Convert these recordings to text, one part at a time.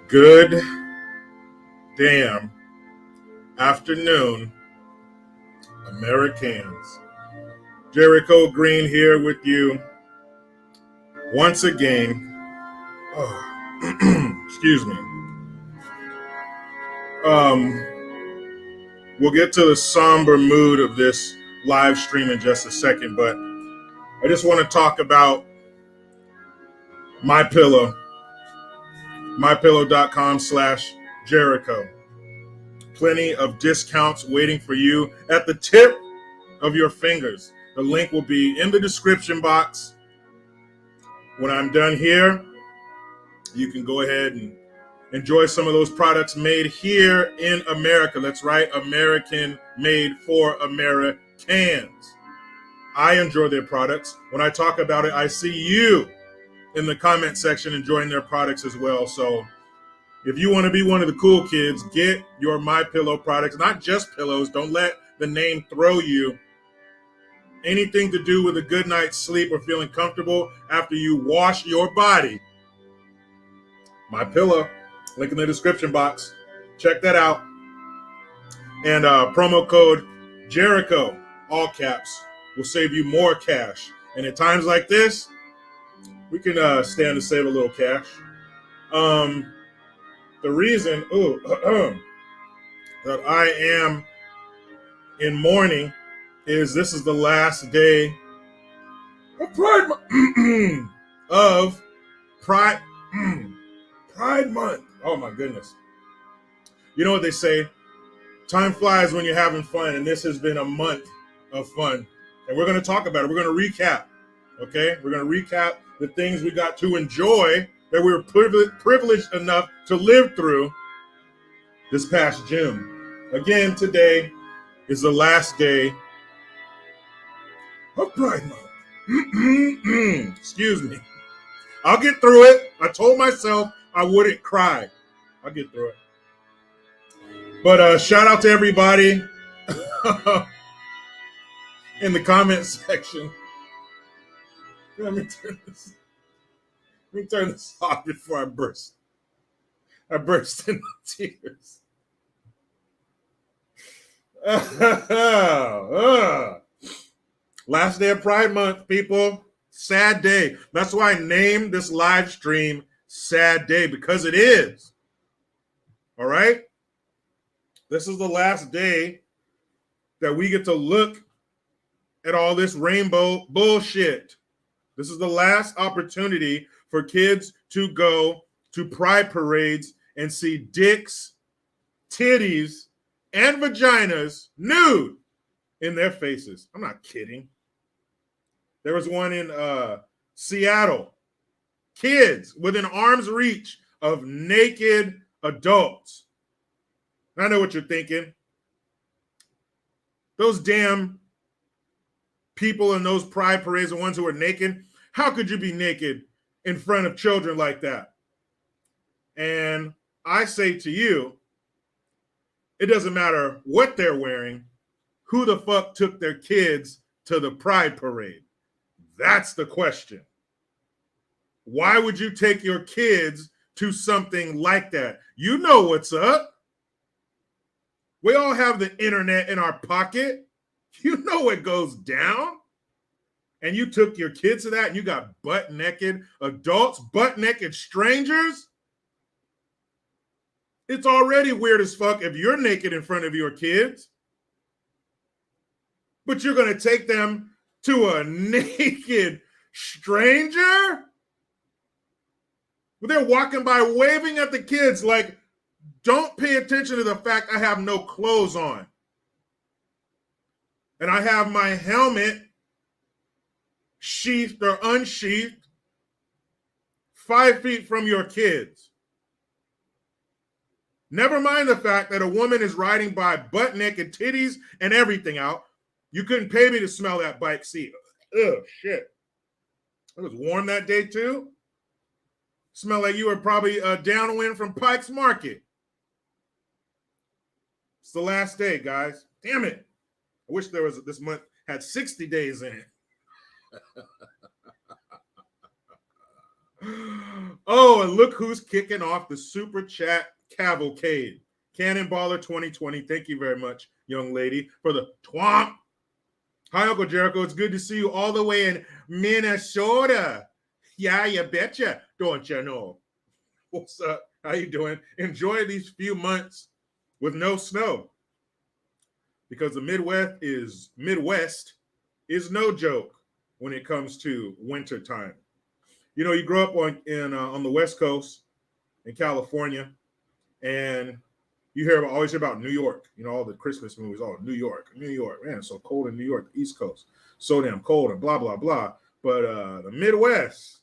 Good damn afternoon, Americans. Jericho Green here with you once again. Excuse me. We'll get to the somber mood of this live stream in just a second, but I just want to talk about MyPillow, mypillow.com/Jericho. Plenty of discounts waiting for you at the tip of your fingers. The link will be in the description box. When I'm done here, you can go ahead and enjoy some of those products made here in America. That's right, American made for Americans. I enjoy their products. When I talk about it, I see you in the comment section enjoying their products as well. So if you want to be one of the cool kids, get your MyPillow products, not just pillows. Don't let the name throw you. Anything to do with a good night's sleep or feeling comfortable after you wash your body. MyPillow, link in the description box. Check that out. And promo code Jericho, all caps, will save you more cash. And at times like this, we can stand to save a little cash. The reason that I am in mourning is this is the last day of Pride Pride Month. Oh my goodness. You know what they say? Time flies when you're having fun, and this has been a month of fun. And we're going to talk about it. We're going to recap. Okay? We're going to recap the things we got to enjoy that we were privileged enough to live through this past June. Again, today is the last day of Pride Month. Excuse me. I'll get through it. I told myself I wouldn't cry. I'll get through it. But shout out to everybody in the comment section. Let me turn this off before I burst. I burst into tears. Last day of Pride Month, people. Sad day. That's why I named this live stream Sad Day, because it is. All right? This is the last day that we get to look at all this rainbow bullshit. This is the last opportunity for kids to go to pride parades and see dicks, titties, and vaginas nude in their faces. I'm not kidding. There was one in Seattle. Kids within arm's reach of naked adults. I know what you're thinking. Those damn people in those pride parades, the ones who are naked, how could you be naked in front of children like that? And I say to you, it doesn't matter what they're wearing, who the fuck took their kids to the pride parade? That's the question. Why would you take your kids to something like that? You know what's up. We all have the internet in our pocket. You know what goes down. And you took your kids to that and you got butt naked adults, butt naked strangers. It's already weird as fuck if you're naked in front of your kids. But you're going to take them to a naked stranger? They're walking by waving at the kids like, don't pay attention to the fact I have no clothes on. And I have my helmet sheathed or unsheathed 5 feet from your kids. Never mind the fact that a woman is riding by butt naked, titties and everything out. You couldn't pay me to smell that bike seat. Ugh, shit. It was warm that day too. Smell like you were probably downwind from Pike's Market. It's the last day, guys. Damn it. I wish there was this month had 60 days in it. Oh, Look who's kicking off the Super Chat cavalcade. Cannonballer 2020. Thank you very much, young lady, for the twomp. Hi, Uncle Jericho. It's good to see you all the way in Minnesota. Yeah, you betcha. Don't you know? What's up? How you doing? Enjoy these few months with no snow, because the Midwest is no joke when it comes to winter time. You know, you grow up on the West Coast in California, and you always hear about New York. You know, all the Christmas movies. Oh, New York, man, it's so cold in New York, the East Coast, so damn cold, and blah blah blah. But the Midwest,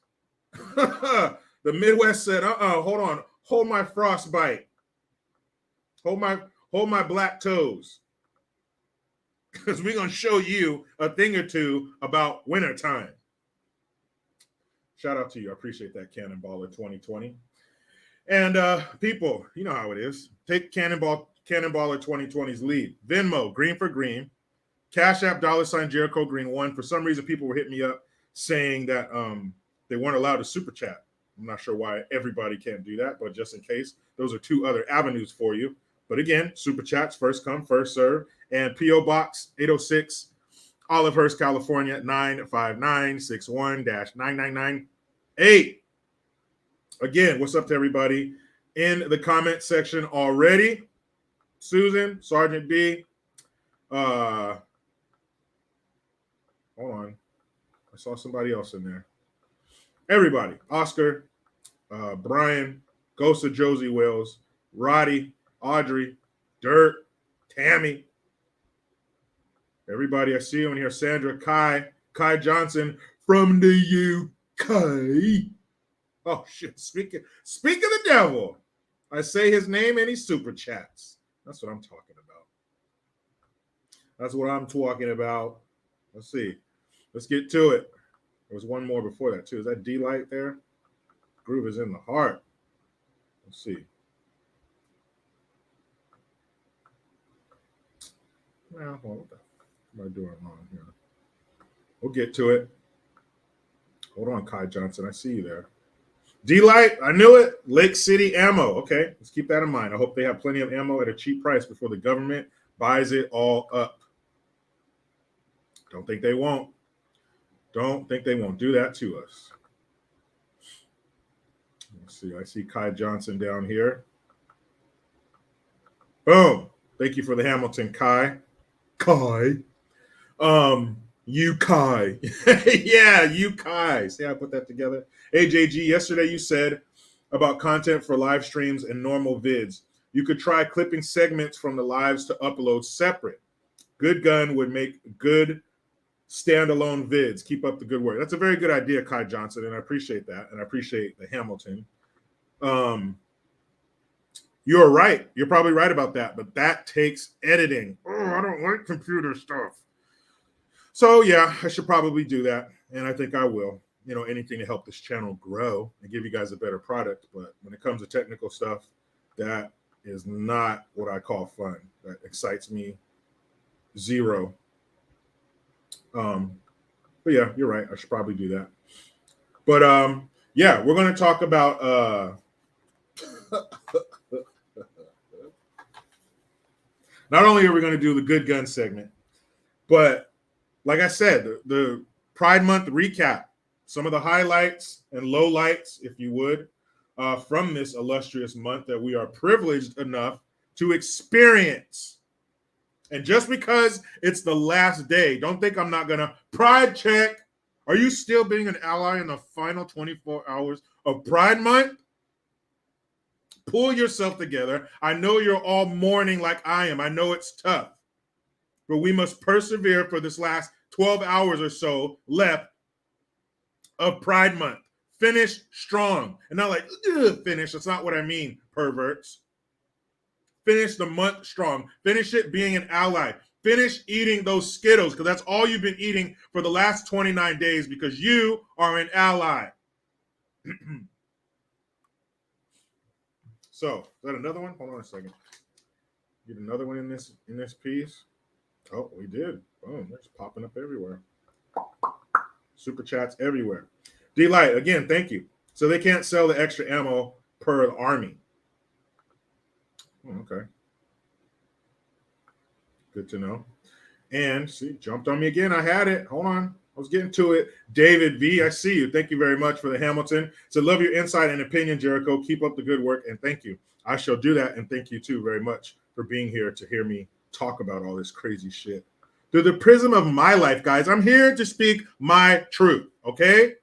the Midwest said, hold on, hold my frostbite, hold my black toes, because we're gonna show you a thing or two about wintertime. Shout out to you. I appreciate that, Cannonballer 2020. And people, you know how it is. Take Cannonballer 2020's lead. Venmo, GreenforGreen. Cashapp, $ Jericho Green 1. For some reason, people were hitting me up saying that they weren't allowed to super chat. I'm not sure why everybody can't do that, but just in case, those are two other avenues for you. But again, super chats, first come, first serve. And P.O. Box 806, Olivehurst, California, 95961-9998. Again, what's up to everybody in the comment section already? Susan, Sergeant B. Hold on. I saw somebody else in there. Everybody. Oscar, Brian, Ghost of Josie Wells, Roddy, Audrey, Dirt, Tammy. Everybody, I see you in here. Sandra, Kai Johnson from the UK. Oh, shit. Speak of the devil. I say his name and he super chats. That's what I'm talking about. Let's see. Let's get to it. There was one more before that, too. Is that D-Light there? Groove is in the heart. Let's see. Now, what am I doing wrong here? We'll get to it. Hold on, Kai Johnson. I see you there. D-Light, I knew it. Lake City Ammo. Okay, let's keep that in mind. I hope they have plenty of ammo at a cheap price before the government buys it all up. Don't think they won't. Don't think they won't do that to us. Let's see. I see Kai Johnson down here. Boom. Thank you for the Hamilton, Kai. You Kai. Yeah, you Kai. See how I put that together? AJG, yesterday you said about content for live streams and normal vids. You could try clipping segments from the lives to upload separate. Good Gun would make good standalone vids. Keep up the good work. That's a very good idea, Kai Johnson, and I appreciate that. And I appreciate the Hamilton. You're right. You're probably right about that, but that takes editing. Oh, I don't like computer stuff. So yeah, I should probably do that, and I think I will. You know, anything to help this channel grow and give you guys a better product. But when it comes to technical stuff, that is not what I call fun. That excites me zero. But yeah, you're right. I should probably do that. But yeah, we're going to talk about not only are we going to do the Good Gun segment, but like I said, the Pride Month recap, some of the highlights and lowlights, if you would, from this illustrious month that we are privileged enough to experience. And just because it's the last day, don't think I'm not going to Pride check. Are you still being an ally in the final 24 hours of Pride Month? Pull yourself together. I know you're all mourning like I am. I know it's tough. But we must persevere for this last 12 hours or so left of Pride Month. Finish strong. And not like, finish. That's not what I mean, perverts. Finish the month strong. Finish it being an ally. Finish eating those Skittles, because that's all you've been eating for the last 29 days, because you are an ally. So, is that another one? Hold on a second. Get another one in this piece. Oh, we did. Boom, it's popping up everywhere. Super chats everywhere. D-Light, again, thank you. So they can't sell the extra ammo per army. Okay. Good to know. And see, jumped on me again. I had it. Hold on. I was getting to it. David V, I see you. Thank you very much for the Hamilton. So love your insight and opinion, Jericho. Keep up the good work, and thank you. I shall do that, and thank you too very much for being here to hear me talk about all this crazy shit. Through the prism of my life, guys, I'm here to speak my truth, okay?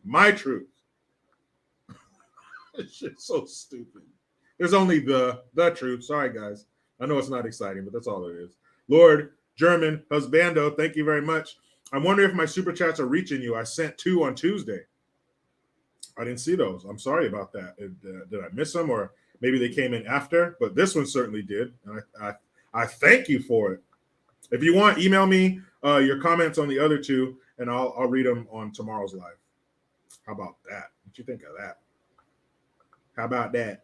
My truth. This shit's so stupid. There's only the truth. Sorry, guys. I know it's not exciting, but that's all it is. Lord German Husbando, thank you very much. I wonder if my super chats are reaching you. I sent 2 on Tuesday. I didn't see those. I'm sorry about that. Did I miss them, or maybe they came in after? But this one certainly did. And I thank you for it. If you want, email me your comments on the other 2, and I'll read them on tomorrow's live. How about that? What you think of that? How about that?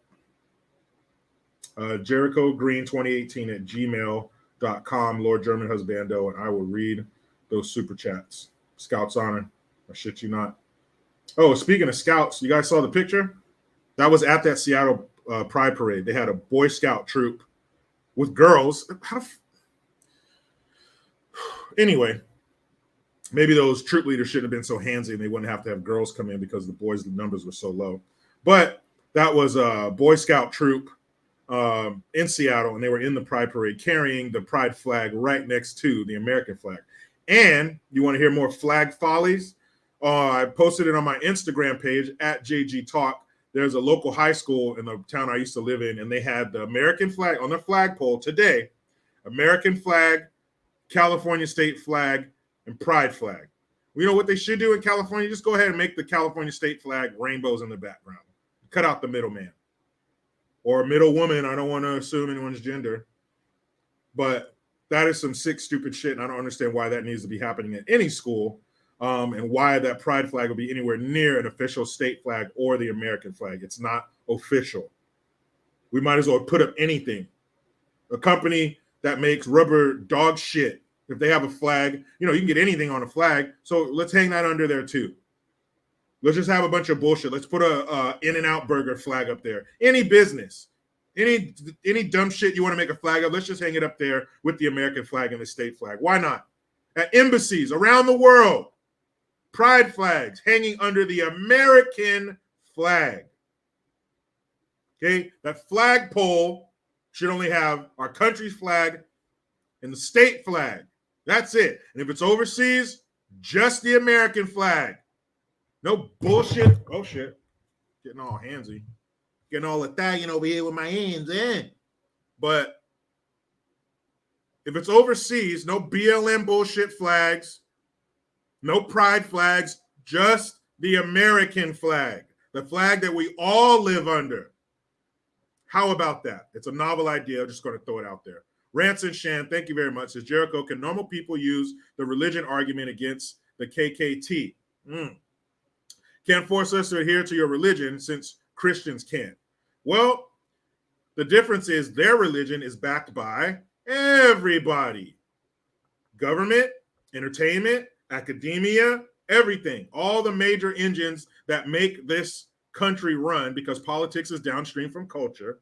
Jericho Green 2018 at gmail.com, Lord German Husbando, and I will read those super chats. Scouts honor. I shit you not. Oh, speaking of scouts, you guys saw the picture? That was at that Seattle Pride Parade. They had a Boy Scout troop with girls. Anyway, maybe those troop leaders shouldn't have been so handsy and they wouldn't have to have girls come in because the boys' numbers were so low. But that was a Boy Scout troop in Seattle, and they were in the Pride Parade carrying the Pride flag right next to the American flag. And you want to hear more flag follies? I posted it on my Instagram page at JG Talk. There's a local high school in the town I used to live in, and they had the American flag on their flagpole today. American flag, California state flag, and Pride flag. You know what they should do in California? Just go ahead and make the California state flag rainbows in the background. Cut out the middleman. Or a middle woman. I don't want to assume anyone's gender. But that is some sick, stupid shit, and I don't understand why that needs to be happening at any school, and why that Pride flag will be anywhere near an official state flag or the American flag. It's not official. We might as well put up anything. A company that makes rubber dog shit, if they have a flag, you can get anything on a flag, so let's hang that under there too. Let's just have a bunch of bullshit. Let's put a In-N-Out burger flag up there. Any business. Any dumb shit you want to make a flag of, let's just hang it up there with the American flag and the state flag. Why not? At embassies around the world, Pride flags hanging under the American flag. Okay, that flagpole should only have our country's flag and the state flag. That's it. And if it's overseas, just the American flag. No bullshit. Oh, shit. Getting all handsy. Getting all Italian over here with my hands in. But if it's overseas, no BLM bullshit flags, no Pride flags, just the American flag, the flag that we all live under. How about that? It's a novel idea. I'm just going to throw it out there. Ranson Shan, thank you very much. Says, Jericho, can normal people use the religion argument against the KKT? Can't force us to adhere to your religion since Christians can't. Well, the difference is their religion is backed by everybody. Government, entertainment, academia, everything. All the major engines that make this country run, because politics is downstream from culture,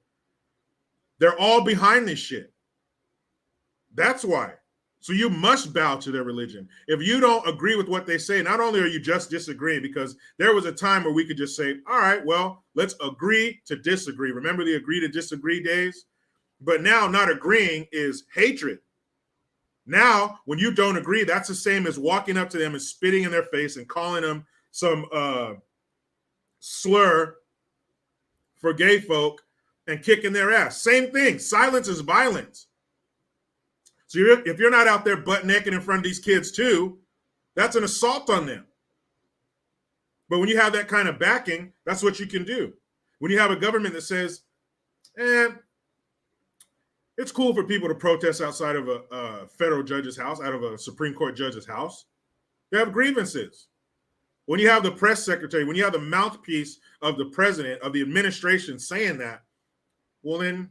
they're all behind this shit. That's why. So you must bow to their religion. If you don't agree with what they say, not only are you just disagreeing, because there was a time where we could just say, all right, well, let's agree to disagree. Remember the agree to disagree days? But now not agreeing is hatred. Now, when you don't agree, that's the same as walking up to them and spitting in their face and calling them some slur for gay folk and kicking their ass. Same thing. Silence is violence. So if you're not out there butt naked in front of these kids too, that's an assault on them. But when you have that kind of backing, that's what you can do. When you have a government that says, it's cool for people to protest outside of a federal judge's house, out of a Supreme Court judge's house, they have grievances. When you have the press secretary, when you have the mouthpiece of the president, of the administration saying that, well then,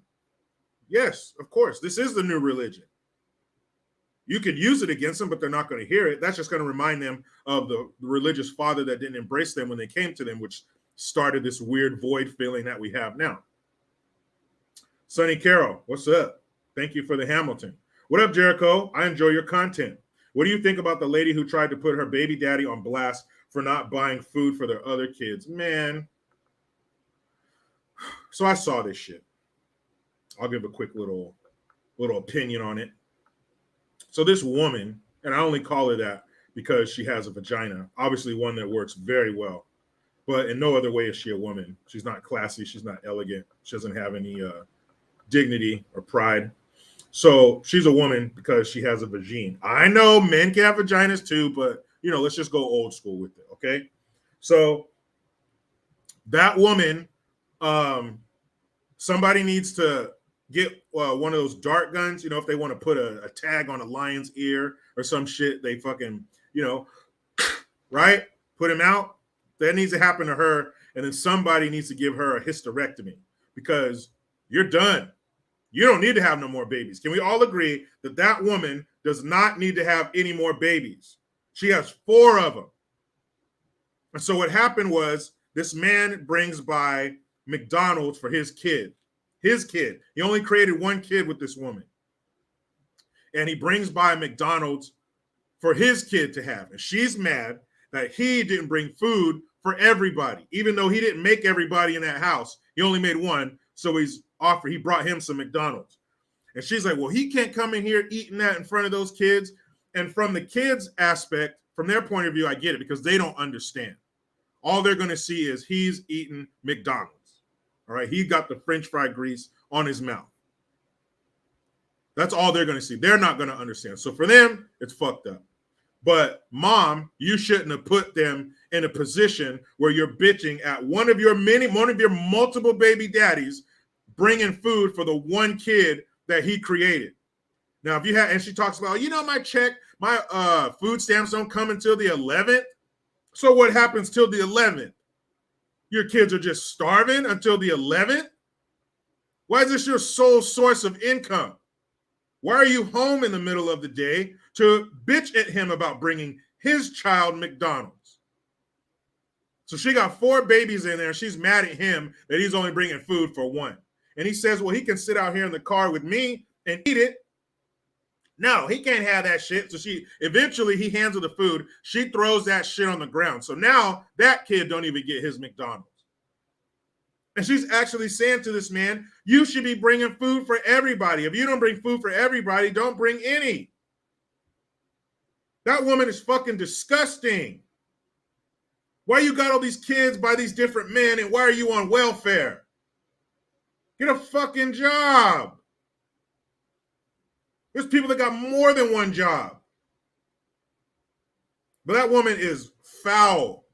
yes, of course, this is the new religion. You could use it against them, but they're not going to hear it. That's just going to remind them of the religious father that didn't embrace them when they came to them, which started this weird void feeling that we have now. Sonny Carroll, what's up? Thank you for the Hamilton. What up, Jericho? I enjoy your content. What do you think about the lady who tried to put her baby daddy on blast for not buying food for their other kids? Man. So I saw this shit. I'll give a quick little opinion on it. So this woman, and I only call her that because she has a vagina, obviously one that works very well, but in no other way is she a woman. She's not classy. She's not elegant. She doesn't have any dignity or pride. So she's a woman because she has a vagina. I know men can have vaginas too, but let's just go old school with it, okay? So that woman, somebody needs to get one of those dart guns. If they want to put a tag on a lion's ear or some shit, they fucking, right? Put him out. That needs to happen to her. And then somebody needs to give her a hysterectomy because you're done. You don't need to have no more babies. Can we all agree that that woman does not need to have any more babies? She has 4 of them. And so what happened was this man brings by McDonald's for his kid. His kid. He only created 1 kid with this woman. And he brings by McDonald's for his kid to have. And she's mad that he didn't bring food for everybody, even though he didn't make everybody in that house. He only made 1. So he brought him some McDonald's. And she's like, well, he can't come in here eating that in front of those kids. And from the kids' aspect, from their point of view, I get it because they don't understand. All they're going to see is he's eating McDonald's. All right. He got the French fry grease on his mouth. That's all they're going to see. They're not going to understand. So for them, it's fucked up. But mom, you shouldn't have put them in a position where you're bitching at one of your multiple baby daddies bringing food for the 1 kid that he created. Now, if you have, and she talks about, my check, my food stamps don't come until the 11th. So what happens till the 11th? Your kids are just starving until the 11th? Why is this your sole source of income? Why are you home in the middle of the day to bitch at him about bringing his child McDonald's? So she got 4 babies in there. And she's mad at him that he's only bringing food for 1. And he says, well, he can sit out here in the car with me and eat it. No, he can't have that shit. So eventually he hands her the food. She throws that shit on the ground. So now that kid don't even get his McDonald's. And she's actually saying to this man, you should be bringing food for everybody. If you don't bring food for everybody, don't bring any. That woman is fucking disgusting. Why you got all these kids by these different men and why are you on welfare? Get a fucking job. There's people that got more than 1 job. But that woman is foul.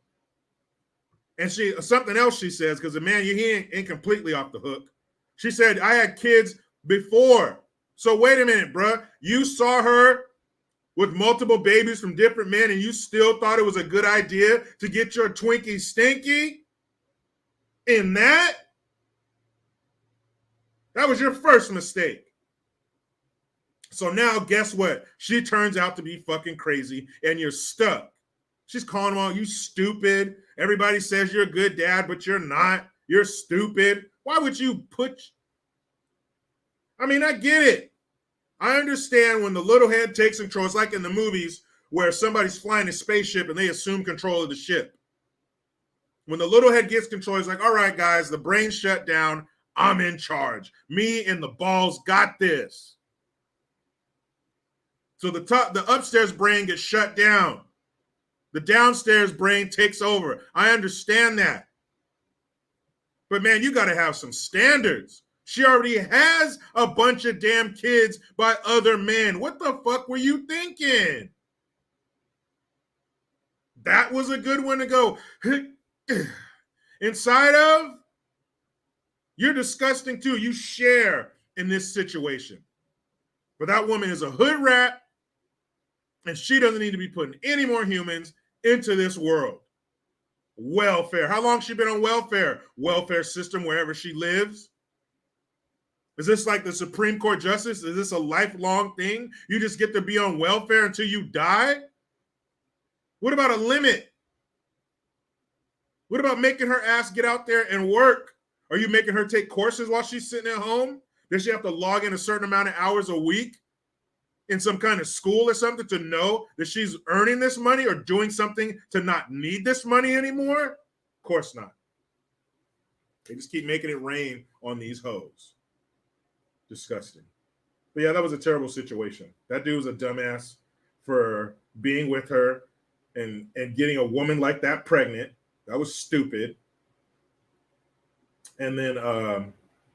And something else she says, because the man, he ain't completely off the hook. She said, I had kids before. So wait a minute, bruh. You saw her with multiple babies from different men and you still thought it was a good idea to get your Twinkie stinky in that? That was your first mistake. So now guess what? She turns out to be fucking crazy and you're stuck. She's calling them all, you stupid. Everybody says you're a good dad, but you're not. You're stupid. Why would you I get it. I understand when the little head takes control. It's like in the movies where somebody's flying a spaceship and they assume control of the ship. When the little head gets control, he's like, all right, guys, the brain shut down. I'm in charge. Me and the balls got this. So the upstairs brain gets shut down. The downstairs brain takes over. I understand that. But man, you got to have some standards. She already has a bunch of damn kids by other men. What the fuck were you thinking? That was a good one to go inside of. You're disgusting too. You share in this situation. But that woman is a hood rat, and she doesn't need to be putting any more humans into this world. Welfare. How long has she been on welfare? Welfare system wherever she lives. Is this like the Supreme Court justice? Is this a lifelong thing? You just get to be on welfare until you die? What about a limit? What about making her ass get out there and work? Are you making her take courses while she's sitting at home? Does she have to log in a certain amount of hours a week in some kind of school or something to know that she's earning this money or doing something to not need this money anymore? Of course not. They just keep making it rain on these hoes. Disgusting. But yeah, that was a terrible situation. That dude was a dumbass for being with her and getting a woman like that pregnant. That was stupid. And then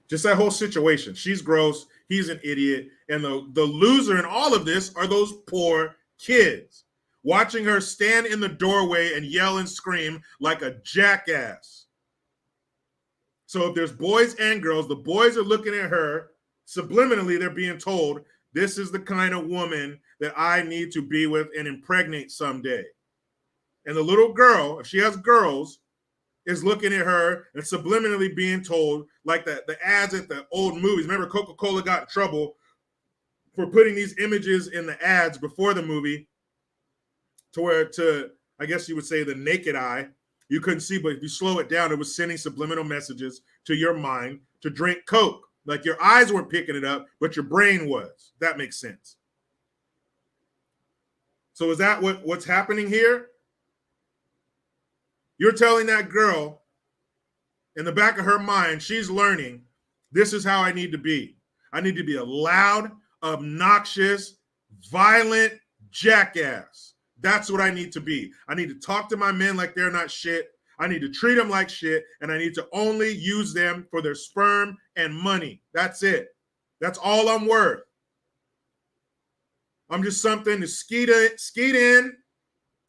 just that whole situation. She's gross. He's an idiot. And the loser in all of this are those poor kids. Watching her stand in the doorway and yell and scream like a jackass. So if there's boys and girls, the boys are looking at her. Subliminally, they're being told, this is the kind of woman that I need to be with and impregnate someday. And the little girl, if she has girls, is looking at her and subliminally being told, like the ads at the old movies. Remember, Coca-Cola got in trouble for putting these images in the ads before the movie to where, I guess you would say, the naked eye, you couldn't see, but if you slow it down, it was sending subliminal messages to your mind to drink Coke. Like your eyes weren't picking it up, but your brain was. That makes sense. So is that what's happening here? You're telling that girl in the back of her mind, she's learning, this is how I need to be. I need to be a loud, obnoxious, violent jackass. That's what I need to be. I need to talk to my men like they're not shit. I need to treat them like shit, and I need to only use them for their sperm and money. That's it. That's all I'm worth. I'm just something to skeet in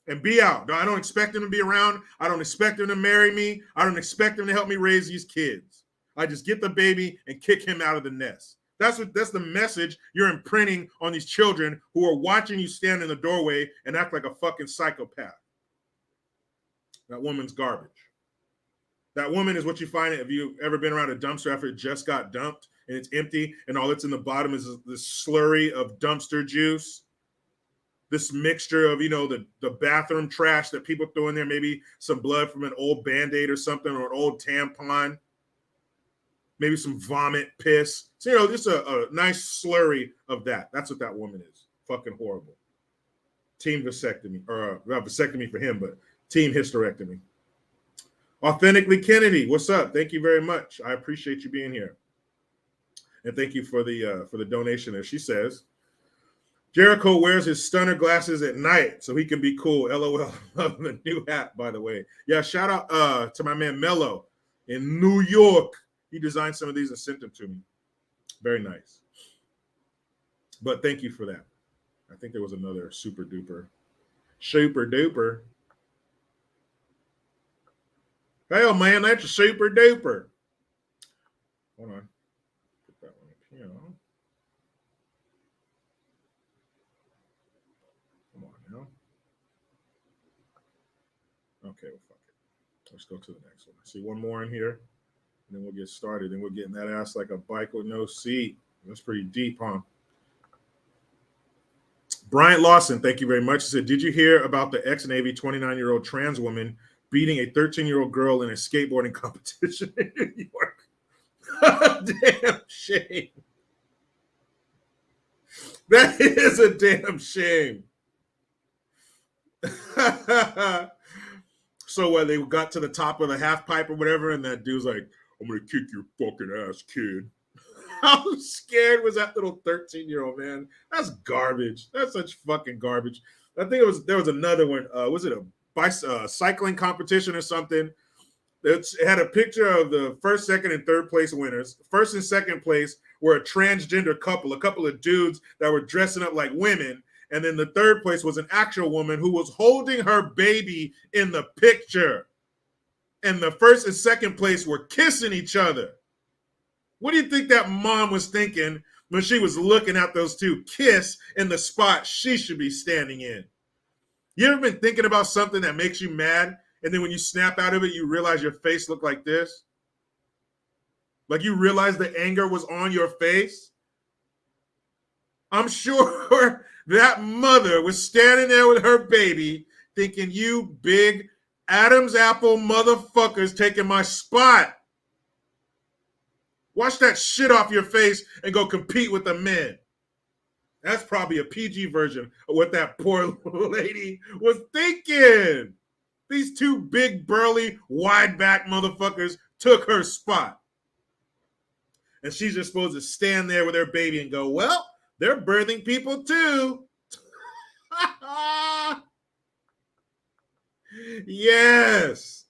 and be out. I don't expect them to be around. I don't expect them to marry me. I don't expect them to help me raise these kids. I just get the baby and kick him out of the nest. That's the message you're imprinting on these children who are watching you stand in the doorway and act like a fucking psychopath. That woman's garbage. That woman is what you find if you've ever been around a dumpster after it just got dumped and it's empty and all that's in the bottom is this slurry of dumpster juice. This mixture of, the bathroom trash that people throw in there, maybe some blood from an old Band-Aid or something, or an old tampon, maybe some vomit, piss. So, just a nice slurry of that. That's what that woman is. Fucking horrible. Team vasectomy, or vasectomy for him, but team hysterectomy. Authentically Kennedy, what's up? Thank you very much. I appreciate you being here. And thank you for the donation there. She says, Jericho wears his stunner glasses at night so he can be cool. LOL. Love the new hat, by the way. Yeah, shout out to my man Mello in New York. He designed some of these and sent them to me. Very nice. But thank you for that. I think there was another super duper. Hell, man, that's a super duper. Hold on. Put that one up here. Come on now. Okay, well, fuck it. Let's go to the next one. I see one more in here, and then we'll get started. And we're getting that ass like a bike with no seat. That's pretty deep, huh? Bryant Lawson, thank you very much. He said, did you hear about the ex-Navy 29-year-old trans woman beating a 13-year-old girl in a skateboarding competition in New York? Damn shame. That is a damn shame. So when they got to the top of the half pipe or whatever, and that dude's like, I'm going to kick your fucking ass, kid. How scared was that little 13-year-old, man? That's garbage. That's such fucking garbage. I think there was another one. Was it a cycling competition or something? It had a picture of the first, second, and third place winners. First and second place were a transgender couple, a couple of dudes that were dressing up like women. And then the third place was an actual woman who was holding her baby in the picture. And the first and second place were kissing each other. What do you think that mom was thinking when she was looking at those two kiss in the spot she should be standing in? You ever been thinking about something that makes you mad, and then when you snap out of it, you realize your face looked like this? Like you realize the anger was on your face? I'm sure that mother was standing there with her baby thinking, you big Adam's apple motherfuckers taking my spot. Wash that shit off your face and go compete with the men. That's probably a PG version of what that poor lady was thinking. These two big, burly, wide back motherfuckers took her spot. And she's just supposed to stand there with her baby and go, well, they're birthing people too. Yes.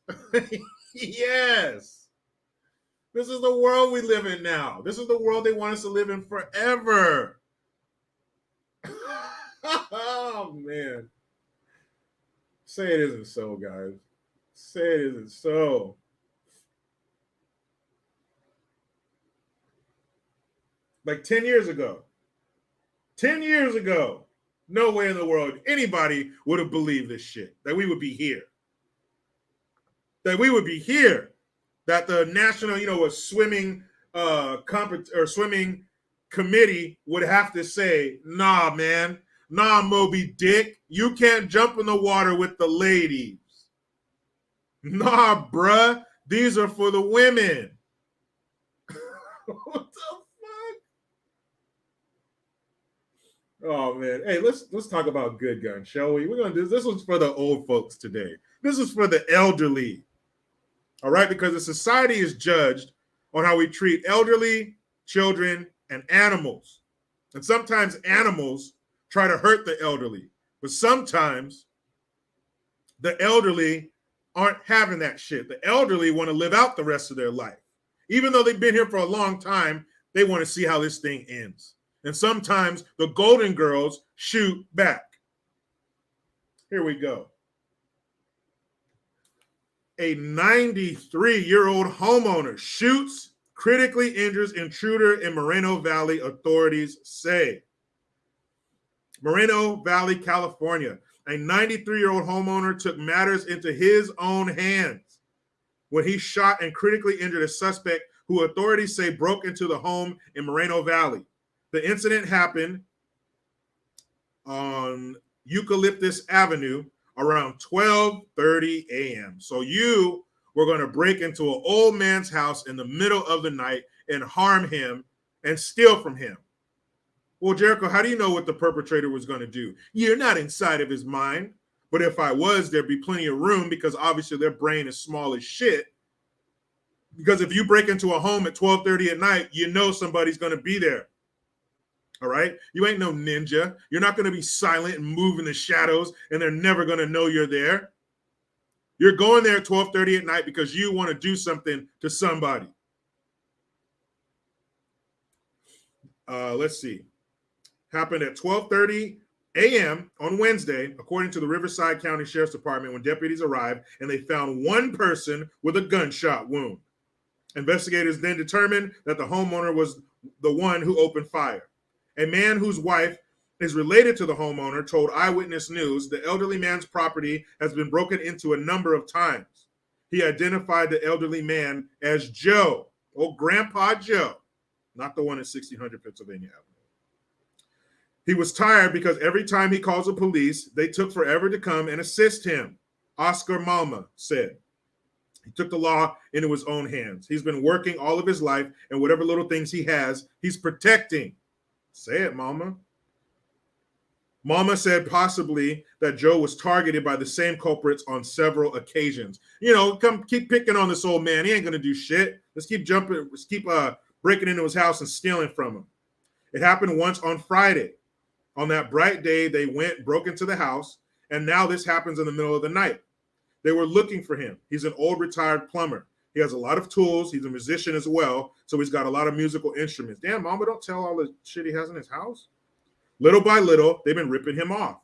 Yes. This is the world we live in now. This is the world they want us to live in forever. Oh, man. Say it isn't so, guys. Say it isn't so. Like 10 years ago. 10 years ago. No way in the world anybody would have believed this shit. That we would be here. That we would be here. That the national, swimming swimming committee would have to say, nah, man. Nah, Moby Dick. You can't jump in the water with the ladies. Nah, bruh. These are for the women. What the fuck? Oh man. Hey, let's talk about good guns, shall we? We're gonna do this. This was for the old folks today. This is for the elderly. All right, because the society is judged on how we treat elderly, children, and animals. And sometimes animals try to hurt the elderly, but sometimes the elderly aren't having that shit. The elderly want to live out the rest of their life. Even though they've been here for a long time, they want to see how this thing ends. And sometimes the Golden Girls shoot back. Here we go. A 93-year-old homeowner shoots, critically injures intruder in Moreno Valley, authorities say. Moreno Valley, California. A 93-year-old homeowner took matters into his own hands when he shot and critically injured a suspect who authorities say broke into the home in Moreno Valley. The incident happened on Eucalyptus Avenue around 12:30 a.m. So you were going to break into an old man's house in the middle of the night and harm him and steal from him. Well, Jericho, how do you know what the perpetrator was going to do? You're not inside of his mind. But if I was, there'd be plenty of room because obviously their brain is small as shit. Because if you break into a home at 12:30 at night, you know somebody's going to be there. All right? You ain't no ninja. You're not going to be silent and move in the shadows, and they're never going to know you're there. You're going there at 12:30 at night because you want to do something to somebody. Let's see. Happened at 12:30 a.m. on Wednesday, according to the Riverside County Sheriff's Department, when deputies arrived and they found one person with a gunshot wound. Investigators then determined that the homeowner was the one who opened fire. A man whose wife is related to the homeowner told Eyewitness News the elderly man's property has been broken into a number of times. He identified the elderly man as Joe, Grandpa Joe, not the one at 1600 Pennsylvania Avenue. He was tired because every time he calls the police, they took forever to come and assist him, Oscar Malma said. He took the law into his own hands. He's been working all of his life, and whatever little things he has, he's protecting. Say it, Mama. Mama said possibly that Joe was targeted by the same culprits on several occasions. Keep picking on this old man. He ain't going to do shit. Let's keep breaking into his house and stealing from him. It happened once on Friday. On that bright day, they broke into the house, and now this happens in the middle of the night. They were looking for him. He's an old retired plumber. He has a lot of tools. He's a musician as well, so he's got a lot of musical instruments. Damn, Mama, don't tell all the shit he has in his house. Little by little, they've been ripping him off.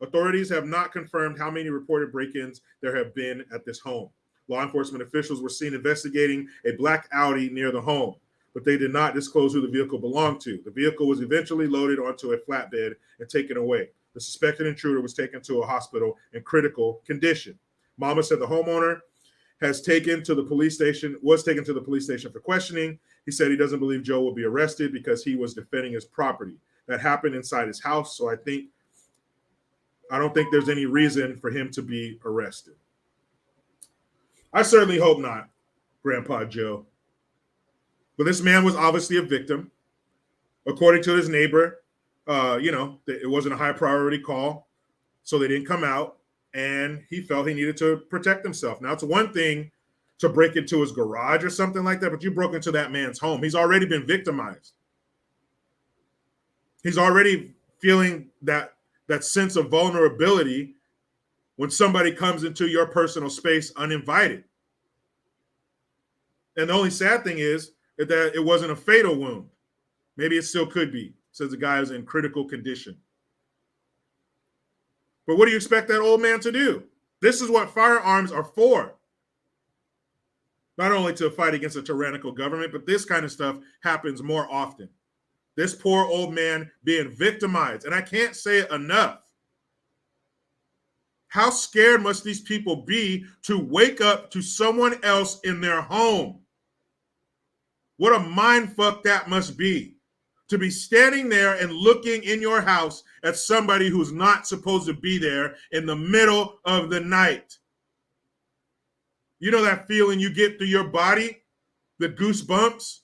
Authorities have not confirmed how many reported break-ins there have been at this home. Law enforcement officials were seen investigating a black Audi near the home, but they did not disclose who the vehicle belonged to. The vehicle was eventually loaded onto a flatbed and taken away. The suspected intruder was taken to a hospital in critical condition. Mama said the homeowner was taken to the police station for questioning. He said he doesn't believe Joe will be arrested because he was defending his property. That happened inside his house, so I don't think there's any reason for him to be arrested. I certainly hope not, Grandpa Joe. But this man was obviously a victim. According to his neighbor, it wasn't a high priority call, so they didn't come out, and he felt he needed to protect himself. Now, it's one thing to break into his garage or something like that, but you broke into that man's home. He's already been victimized. He's already feeling that sense of vulnerability when somebody comes into your personal space uninvited. And the only sad thing is that it wasn't a fatal wound. Maybe it still could be, says the guy is in critical condition. But what do you expect that old man to do? This is what firearms are for. Not only to fight against a tyrannical government, but this kind of stuff happens more often. This poor old man being victimized. And I can't say it enough. How scared must these people be to wake up to someone else in their home? What a mind fuck that must be. To be standing there and looking in your house at somebody who's not supposed to be there in the middle of the night. You know that feeling you get through your body? The goosebumps?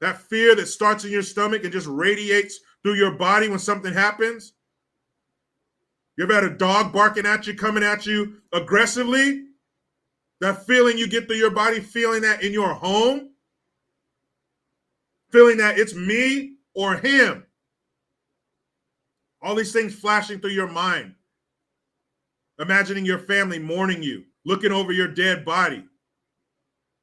That fear that starts in your stomach and just radiates through your body when something happens? You ever had a dog barking at you, coming at you aggressively? That feeling you get through your body, feeling that in your home? Feeling that it's me or him? All these things flashing through your mind. Imagining your family mourning you, looking over your dead body.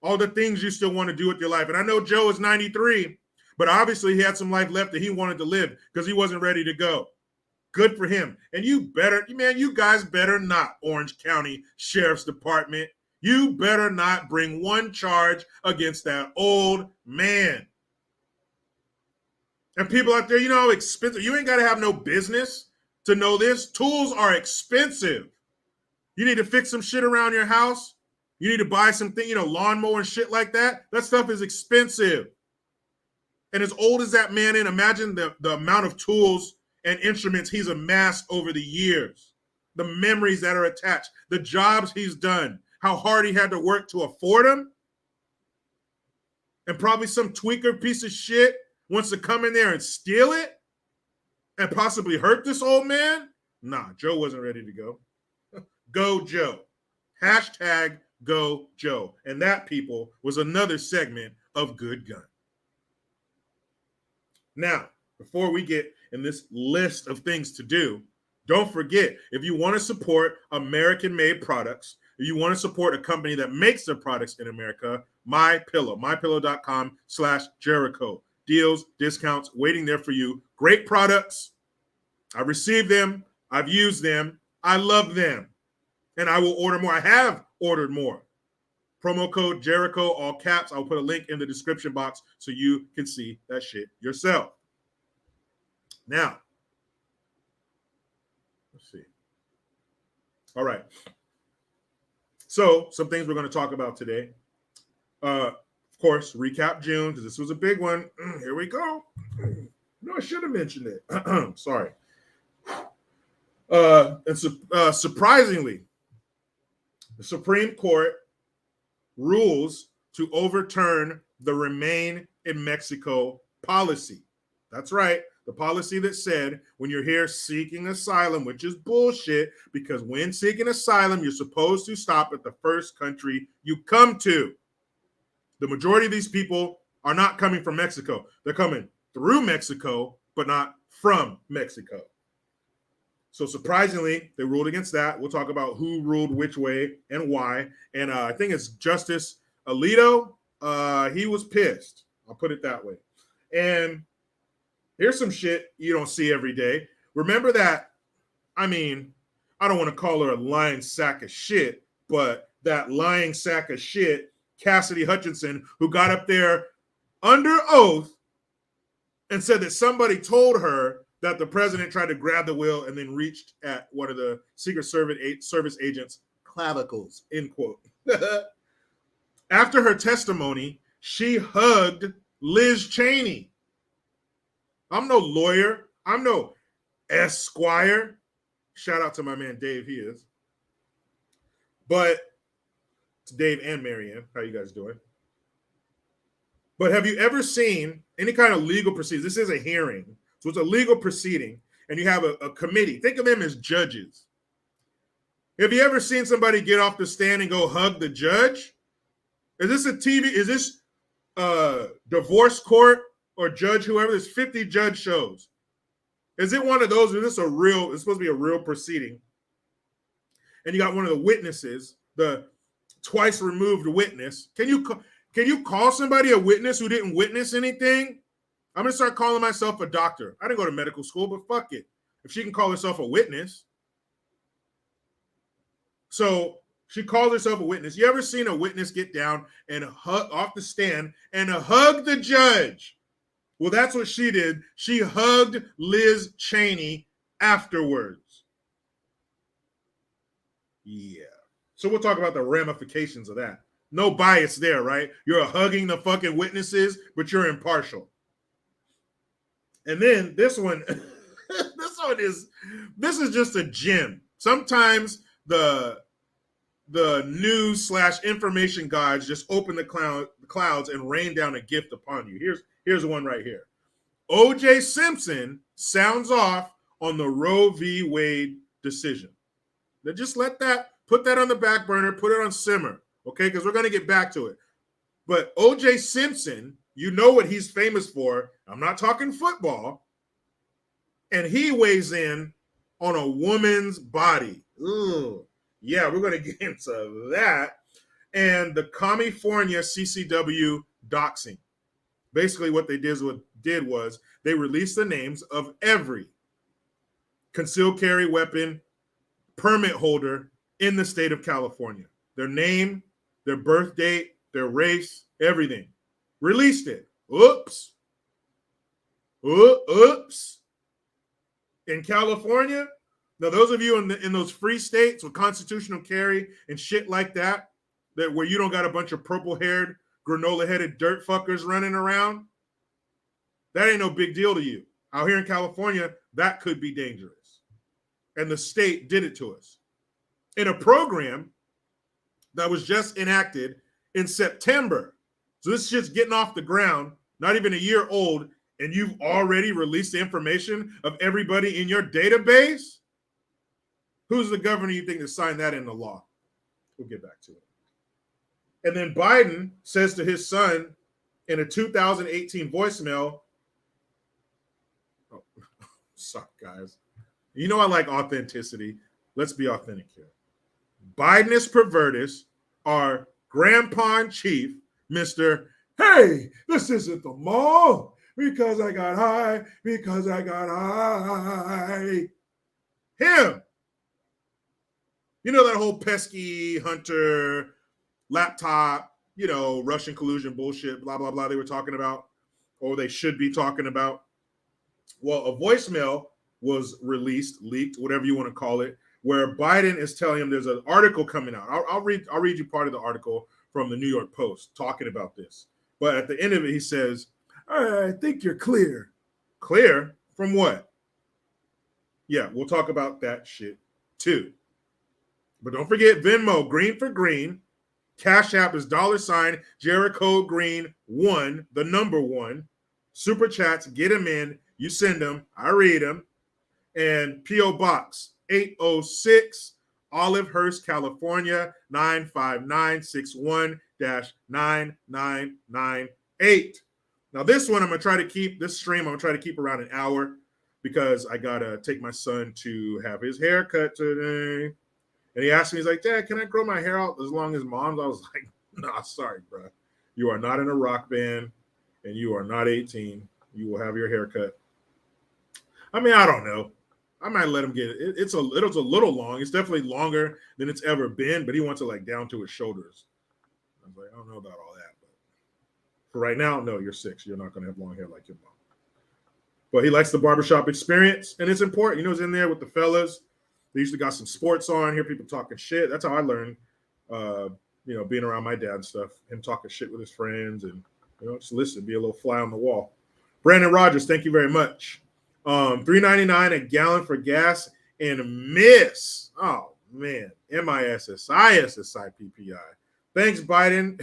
All the things you still want to do with your life. And I know Joe is 93, but obviously he had some life left that he wanted to live because he wasn't ready to go. Good for him. And you guys better not, Orange County Sheriff's Department. You better not bring one charge against that old man. And people out there, you know how expensive. You ain't got to have no business to know this. Tools are expensive. You need to fix some shit around your house. You need to buy something, lawnmower and shit like that. That stuff is expensive. And as old as that man is, imagine the amount of tools and instruments he's amassed over the years. The memories that are attached. The jobs he's done. How hard he had to work to afford them. And probably some tweaker piece of shit wants to come in there and steal it and possibly hurt this old man. Nah, Joe wasn't ready to go. Go Joe. Hashtag Go Joe. And that, people, was another segment of Good Gun. Now, before we get in this list of things to do, don't forget, if you want to support American-made products, if you want to support a company that makes their products in America, MyPillow, mypillow.com/Jericho. Deals, discounts, waiting there for you. Great products. I've received them. I've used them. I love them. And I will order more. I have ordered more. Promo code Jericho, all caps. I'll put a link in the description box so you can see that shit yourself. Now, let's see. All right. So, some things we're going to talk about today. Of course, recap June, because this was a big one. Here we go. No, I should have mentioned it. Sorry. Surprisingly, the Supreme Court rules to overturn the Remain in Mexico policy. That's right. The policy that said when you're here seeking asylum, which is bullshit, because when seeking asylum, you're supposed to stop at the first country you come to. The majority of these people are not coming from Mexico. They're coming through Mexico, but not from Mexico. So surprisingly, they ruled against that. We'll talk about who ruled which way and why. And I think it's Justice Alito. He was pissed. I'll put it that way. And here's some shit you don't see every day. Remember that, I don't want to call her a lying sack of shit, but that lying sack of shit, Cassidy Hutchinson, who got up there under oath and said that somebody told her that the president tried to grab the wheel and then reached at one of the Secret Service agents' clavicles, end quote. After her testimony, she hugged Liz Cheney. I'm no lawyer. I'm no esquire. Shout out to my man Dave, he is. But It's Dave and Marianne. How you guys doing? But have you ever seen any kind of legal proceedings? This is a hearing, so it's a legal proceeding, and you have a committee. Think of them as judges. Have you ever seen somebody get off the stand and go hug the judge? Is this a TV? Is this divorce court or judge, whoever? There's 50 judge shows. Is it one of those? Is this it's supposed to be a real proceeding? And you got one of the witnesses, the twice removed witness. Can you call somebody a witness who didn't witness anything? I'm going to start calling myself a doctor. I didn't go to medical school, but fuck it. If she can call herself a witness. So she calls herself a witness. You ever seen a witness get down and hug off the stand and hug the judge? Well, that's what she did. She hugged Liz Cheney afterwards. Yeah. So we'll talk about the ramifications of that. No bias there, right? You're hugging the fucking witnesses, but you're impartial. And then this one, this is just a gem. Sometimes the news / information gods just open the clouds and rain down a gift upon you. Here's one right here. O.J. Simpson sounds off on the Roe v. Wade decision. Now just put that on the back burner, put it on simmer, okay? Because we're going to get back to it. But O.J. Simpson, you know what he's famous for. I'm not talking football. And he weighs in on a woman's body. Ooh. Yeah, we're going to get into that. And the Commiefornia CCW doxing. Basically what they did was they released the names of every concealed carry weapon permit holder in the state of California. Their name, their birth date, their race, everything. Released it. Oops. Oops. In California, now those of you in those free states with constitutional carry and shit like that where you don't got a bunch of purple-haired, granola-headed dirt fuckers running around, that ain't no big deal to you. Out here in California, that could be dangerous. And the state did it to us. In a program that was just enacted in September. So this is just getting off the ground, not even a year old, and you've already released the information of everybody in your database? Who's the governor you think that signed that into law? We'll get back to it. And then Biden says to his son in a 2018 voicemail, sorry, guys. You know I like authenticity. Let's be authentic here. Bidenus pervertus, our grandpa in chief, Mr. Hey, this isn't the mall because I got high. Him. You know that whole pesky Hunter laptop, Russian collusion bullshit, blah, blah, blah they were talking about, or they should be talking about. Well, a voicemail was released, leaked, whatever you want to call it, where Biden is telling him there's an article coming out. I'll read you part of the article from the New York Post talking about this. But at the end of it, he says, I think you're clear. Clear? From what? Yeah, we'll talk about that shit too. But don't forget Venmo, GreenforGreen. Cashapp is $ Jericho Green 1, the number 1. Super chats, get them in. You send them. I read them. And P.O. Box 806, Olivehurst, California, 95961-9998. Now this one, I'm going to try to keep around an hour because I got to take my son to have his hair cut today. And he asked me, he's like, Dad, can I grow my hair out as long as Mom's? I was like, nah, sorry, bro. You are not in a rock band and you are not 18. You will have your hair cut. I mean, I don't know. I might let him get it. It's a little long. It's definitely longer than it's ever been, but he wants it like down to his shoulders. I was like, I don't know about all that. But for right now, no, you're 6. You're not going to have long hair like your mom. But he likes the barbershop experience, and it's important. He's in there with the fellas. They usually got some sports on, hear people talking shit. That's how I learned, being around my dad and stuff, him talking shit with his friends and, just listen, be a little fly on the wall. Brandon Rogers, thank you very much. $3.99 a gallon for gas and miss. Oh, man. MISSI, PPI. Thanks, Biden.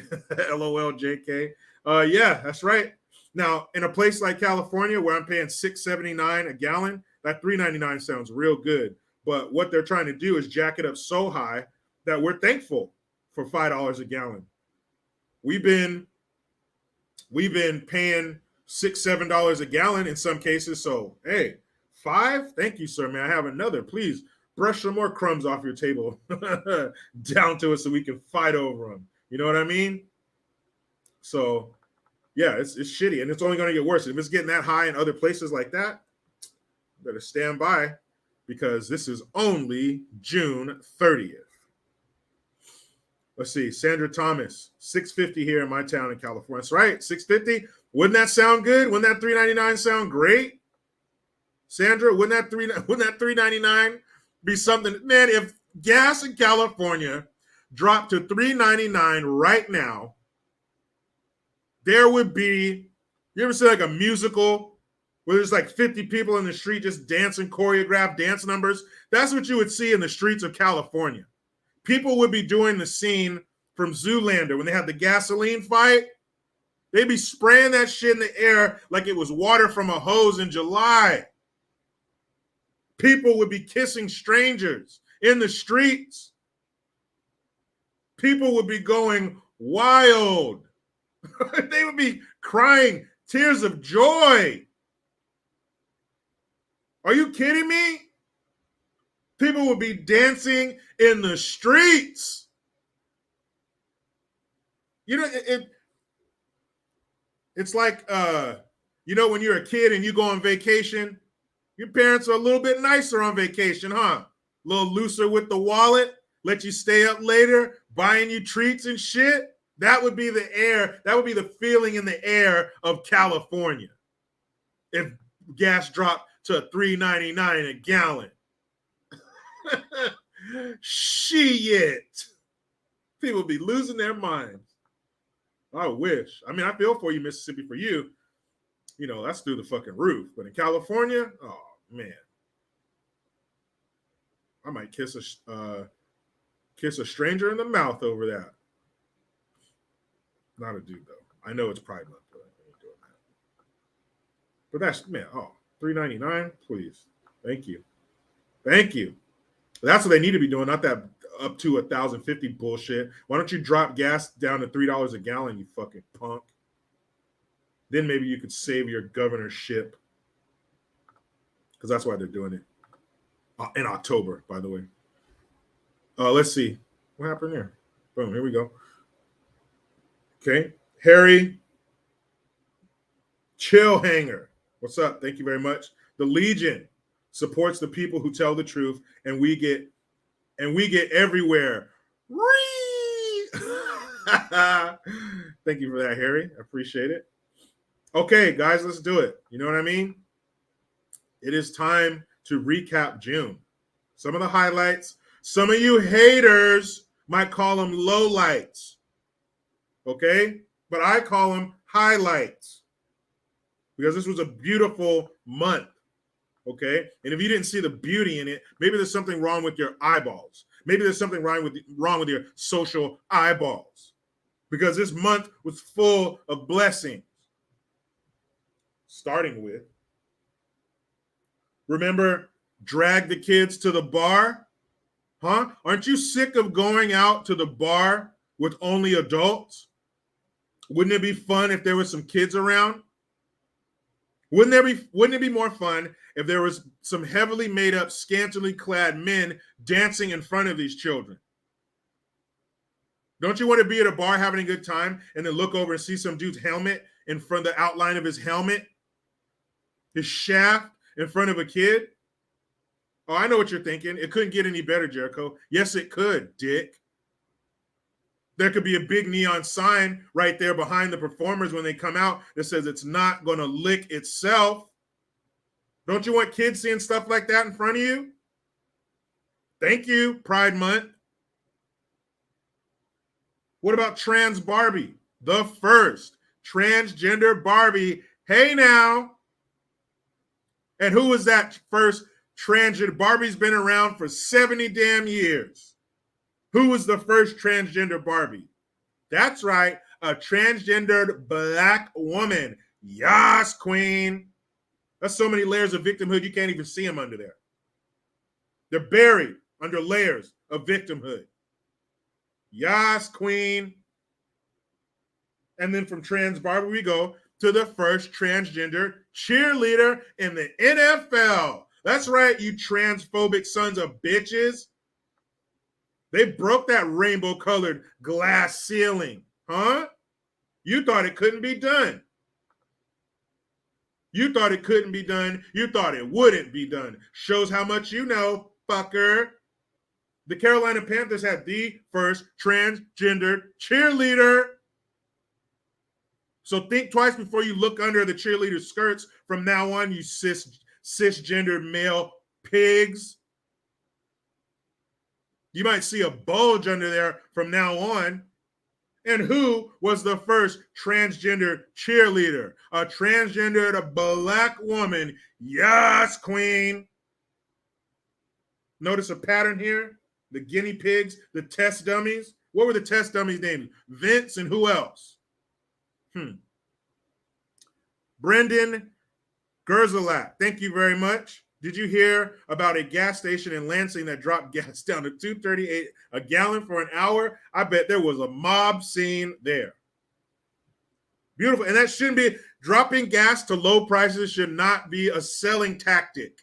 LOL, JK. Yeah, that's right. Now, in a place like California where I'm paying $6.79 a gallon, that $3.99 sounds real good. But what they're trying to do is jack it up so high that we're thankful for $5 a gallon. We've been paying $6-7 a gallon in some cases. So hey, $5? Thank you, sir. May I have another? Please brush some more crumbs off your table down to us so we can fight over them. You know what I mean? So yeah, it's shitty, and it's only going to get worse. If it's getting that high in other places like that, better stand by, because this is only June 30th. Let's see, Sandra Thomas, $6.50 here in my town in California. That's right, $6.50. Wouldn't that sound good? Wouldn't that $3.99 sound great? Sandra, wouldn't that $3.99 be something? Man, if gas in California dropped to $3.99 right now, there would be, you ever see like a musical where there's like 50 people in the street just dancing choreographed dance numbers? That's what you would see in the streets of California. People would be doing the scene from Zoolander when they had the gasoline fight. They'd be spraying that shit in the air like it was water from a hose in July. People would be kissing strangers in the streets. People would be going wild. They would be crying tears of joy. Are you kidding me? People would be dancing in the streets. You know, it's like, when you're a kid and you go on vacation, your parents are a little bit nicer on vacation, huh? A little looser with the wallet, let you stay up later, buying you treats and shit. That would be the air. That would be the feeling in the air of California if gas dropped to $3.99 a gallon. Shit. People would be losing their minds. I wish. I mean, I feel for you, Mississippi, for you. You know, that's through the fucking roof. But in California, oh, man. I might kiss a stranger in the mouth over that. Not a dude, though. I know it's Pride Month, but I ain't doing that. But that's, man, $3.99, please. Thank you. Thank you. That's what they need to be doing, not that up to $1,050 bullshit. Why don't you drop gas down to $3 a gallon, you fucking punk? Then maybe you could save your governorship. Because that's why they're doing it. In October, by the way. Let's see. What happened there? Boom, here we go. Okay. Harry Chillhanger. What's up? Thank you very much. The Legion supports the people who tell the truth, and we get everywhere. Thank you for that, Harry. I appreciate it. Okay, guys, let's do it. You know what I mean? It is time to recap June. Some of the highlights. Some of you haters might call them lowlights. Okay? But I call them highlights. Because this was a beautiful month. Okay? And if you didn't see the beauty in it, maybe there's something wrong with your eyeballs. Maybe there's something wrong with your social eyeballs. Because this month was full of blessings. Starting with, remember, drag the kids to the bar? Huh? Aren't you sick of going out to the bar with only adults? Wouldn't it be fun if there was some kids around? Wouldn't it be more fun if there was some heavily made up, scantily clad men dancing in front of these children? Don't you want to be at a bar having a good time and then look over and see some dude's helmet in front of the outline of his helmet? His shaft in front of a kid? Oh, I know what you're thinking. It couldn't get any better, Jericho. Yes, it could, dick. There could be a big neon sign right there behind the performers when they come out that says it's not going to lick itself. Don't you want kids seeing stuff like that in front of you? Thank you, Pride Month. What about Trans Barbie? The first transgender Barbie. Hey now. And who was that first transgender? Barbie's been around for 70 damn years. Who was the first transgender Barbie? That's right, a transgendered black woman. Yas, queen. That's so many layers of victimhood, you can't even see them under there. They're buried under layers of victimhood. Yas, queen. And then from trans Barbie, we go to the first transgender cheerleader in the NFL. That's right, you transphobic sons of bitches. They broke that rainbow-colored glass ceiling, huh? You thought it couldn't be done. You thought it couldn't be done. You thought it wouldn't be done. Shows how much you know, fucker. The Carolina Panthers had the first transgendered cheerleader. So think twice before you look under the cheerleader's skirts from now on, you cisgendered male pigs. You might see a bulge under there from now on. And who was the first transgender cheerleader? A transgendered black woman. Yes, queen. Notice a pattern here. The guinea pigs, the test dummies. What were the test dummies' names? Vince and who else? Brendan Gerzelat. Thank you very much. Did you hear about a gas station in Lansing that dropped gas down to $2.38 a gallon for an hour? I bet there was a mob scene there. Beautiful. And that shouldn't be, dropping gas to low prices should not be a selling tactic.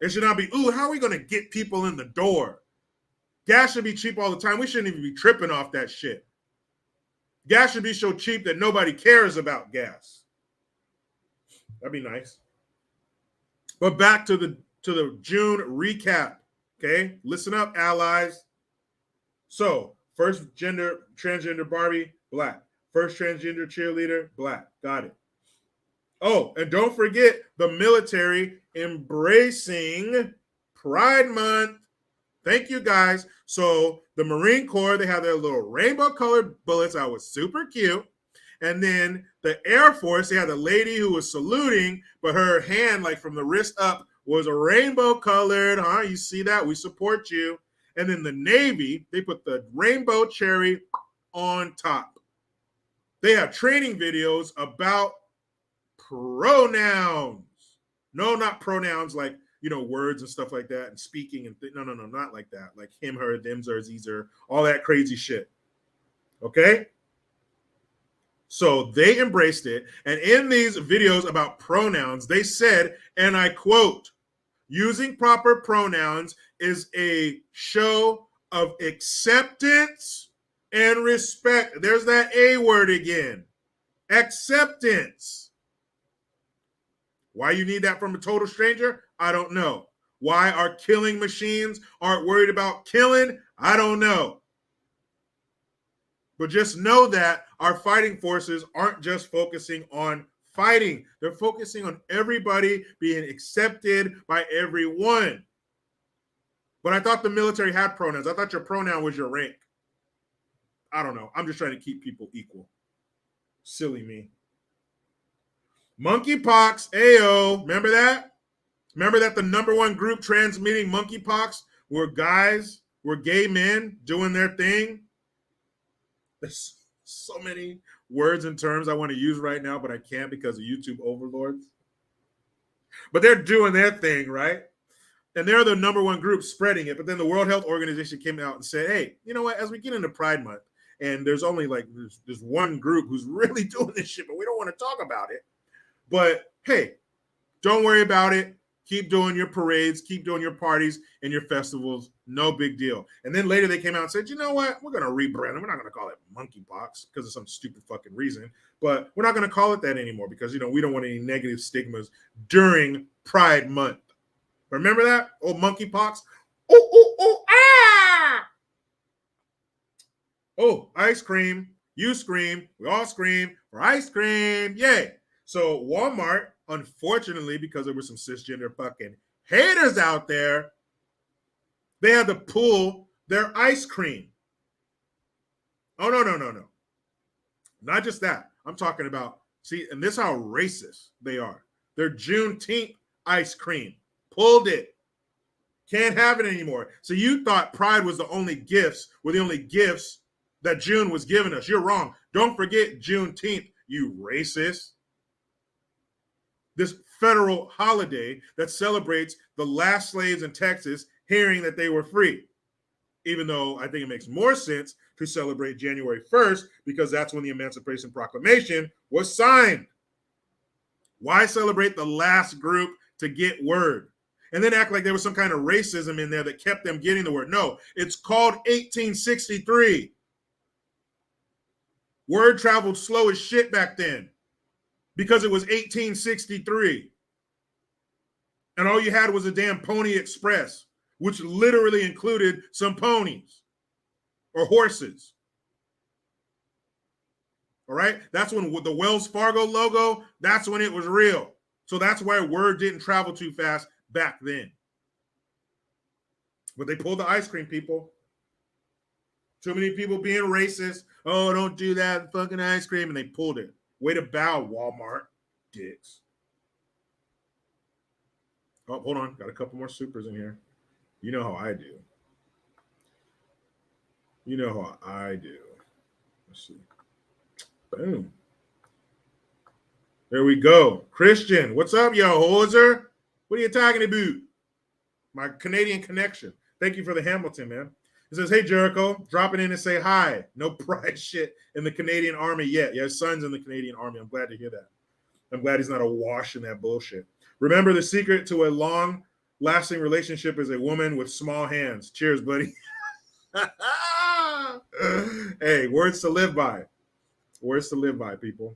It should not be, ooh, how are we going to get people in the door? Gas should be cheap all the time. We shouldn't even be tripping off that shit. Gas should be so cheap that nobody cares about gas. That'd be nice. But back to the June recap. Okay, listen up, allies. So, first transgender Barbie, black. First transgender cheerleader, black. Got it. Oh, and don't forget the military embracing Pride Month. Thank you, guys. So the Marine Corps, they have their little rainbow-colored bullets. I was super cute. And then the Air Force, they had a lady who was saluting, but her hand, like from the wrist up, was a rainbow-colored. Huh? You see that? We support you. And then the Navy, they put the rainbow cherry on top. They have training videos about pronouns. No, not pronouns like, you know, words and stuff like that and speaking and no, not like that. Like him, her, them, her, these, all that crazy shit. Okay? So they embraced it. And in these videos about pronouns, they said, and I quote, using proper pronouns is a show of acceptance and respect. There's that A word again. Acceptance. Why you need that from a total stranger? I don't know. Why our killing machines aren't worried about killing? I don't know. But just know that our fighting forces aren't just focusing on fighting. They're focusing on everybody being accepted by everyone. But I thought the military had pronouns. I thought your pronoun was your rank. I don't know. I'm just trying to keep people equal. Silly me. Monkeypox, ayo. Remember that? Remember that the number one group transmitting monkeypox were guys, were gay men doing their thing? There's so many words and terms I want to use right now, but I can't because of YouTube overlords. But they're doing their thing, right? And they're the number one group spreading it. But then the World Health Organization came out and said, hey, you know what? As we get into Pride Month, and there's only like there's one group who's really doing this shit, but we don't want to talk about it. But hey, don't worry about it. Keep doing your parades, keep doing your parties and your festivals. No big deal. And then later they came out and said, you know what? We're going to rebrand it. We're not going to call it monkeypox because of some stupid fucking reason. But we're not going to call it that anymore because, you know, we don't want any negative stigmas during Pride Month. Remember that? Oh, monkeypox. Ah! Oh, ice cream. You scream. We all scream for ice cream. Yay. So Walmart, unfortunately, because there were some cisgender fucking haters out there, they had to pull their ice cream. Oh, no. Not just that. I'm talking about, see, and this is how racist they are. Their Juneteenth ice cream. Pulled it. Can't have it anymore. So you thought Pride was the only gifts, that June was giving us. You're wrong. Don't forget Juneteenth, you racist. This federal holiday that celebrates the last slaves in Texas hearing that they were free. Even though I think it makes more sense to celebrate January 1st because that's when the Emancipation Proclamation was signed. Why celebrate the last group to get word? And then act like there was some kind of racism in there that kept them getting the word. No, it's called 1863. Word traveled slow as shit back then because it was 1863. And all you had was a damn Pony Express, which literally included some ponies or horses. All right? That's when with the Wells Fargo logo, that's when it was real. So that's why word didn't travel too fast back then. But they pulled the ice cream, people. Too many people being racist. Oh, don't do that fucking ice cream. And they pulled it. Way to bow, Walmart. Dicks. Oh, hold on. Got a couple more supers in here. You know how I do. You know how I do. Let's see. Boom. There we go. Christian, what's up, yo, hoser? What are you talking about? My Canadian connection. Thank you for the Hamilton, man. He says, hey, Jericho, dropping in and say hi. No pride shit in the Canadian Army yet. Yeah, his son's in the Canadian Army. I'm glad to hear that. I'm glad he's not awash in that bullshit. Remember, the secret to a long-lasting relationship is a woman with small hands. Cheers, buddy. Hey, words to live by. Words to live by, people.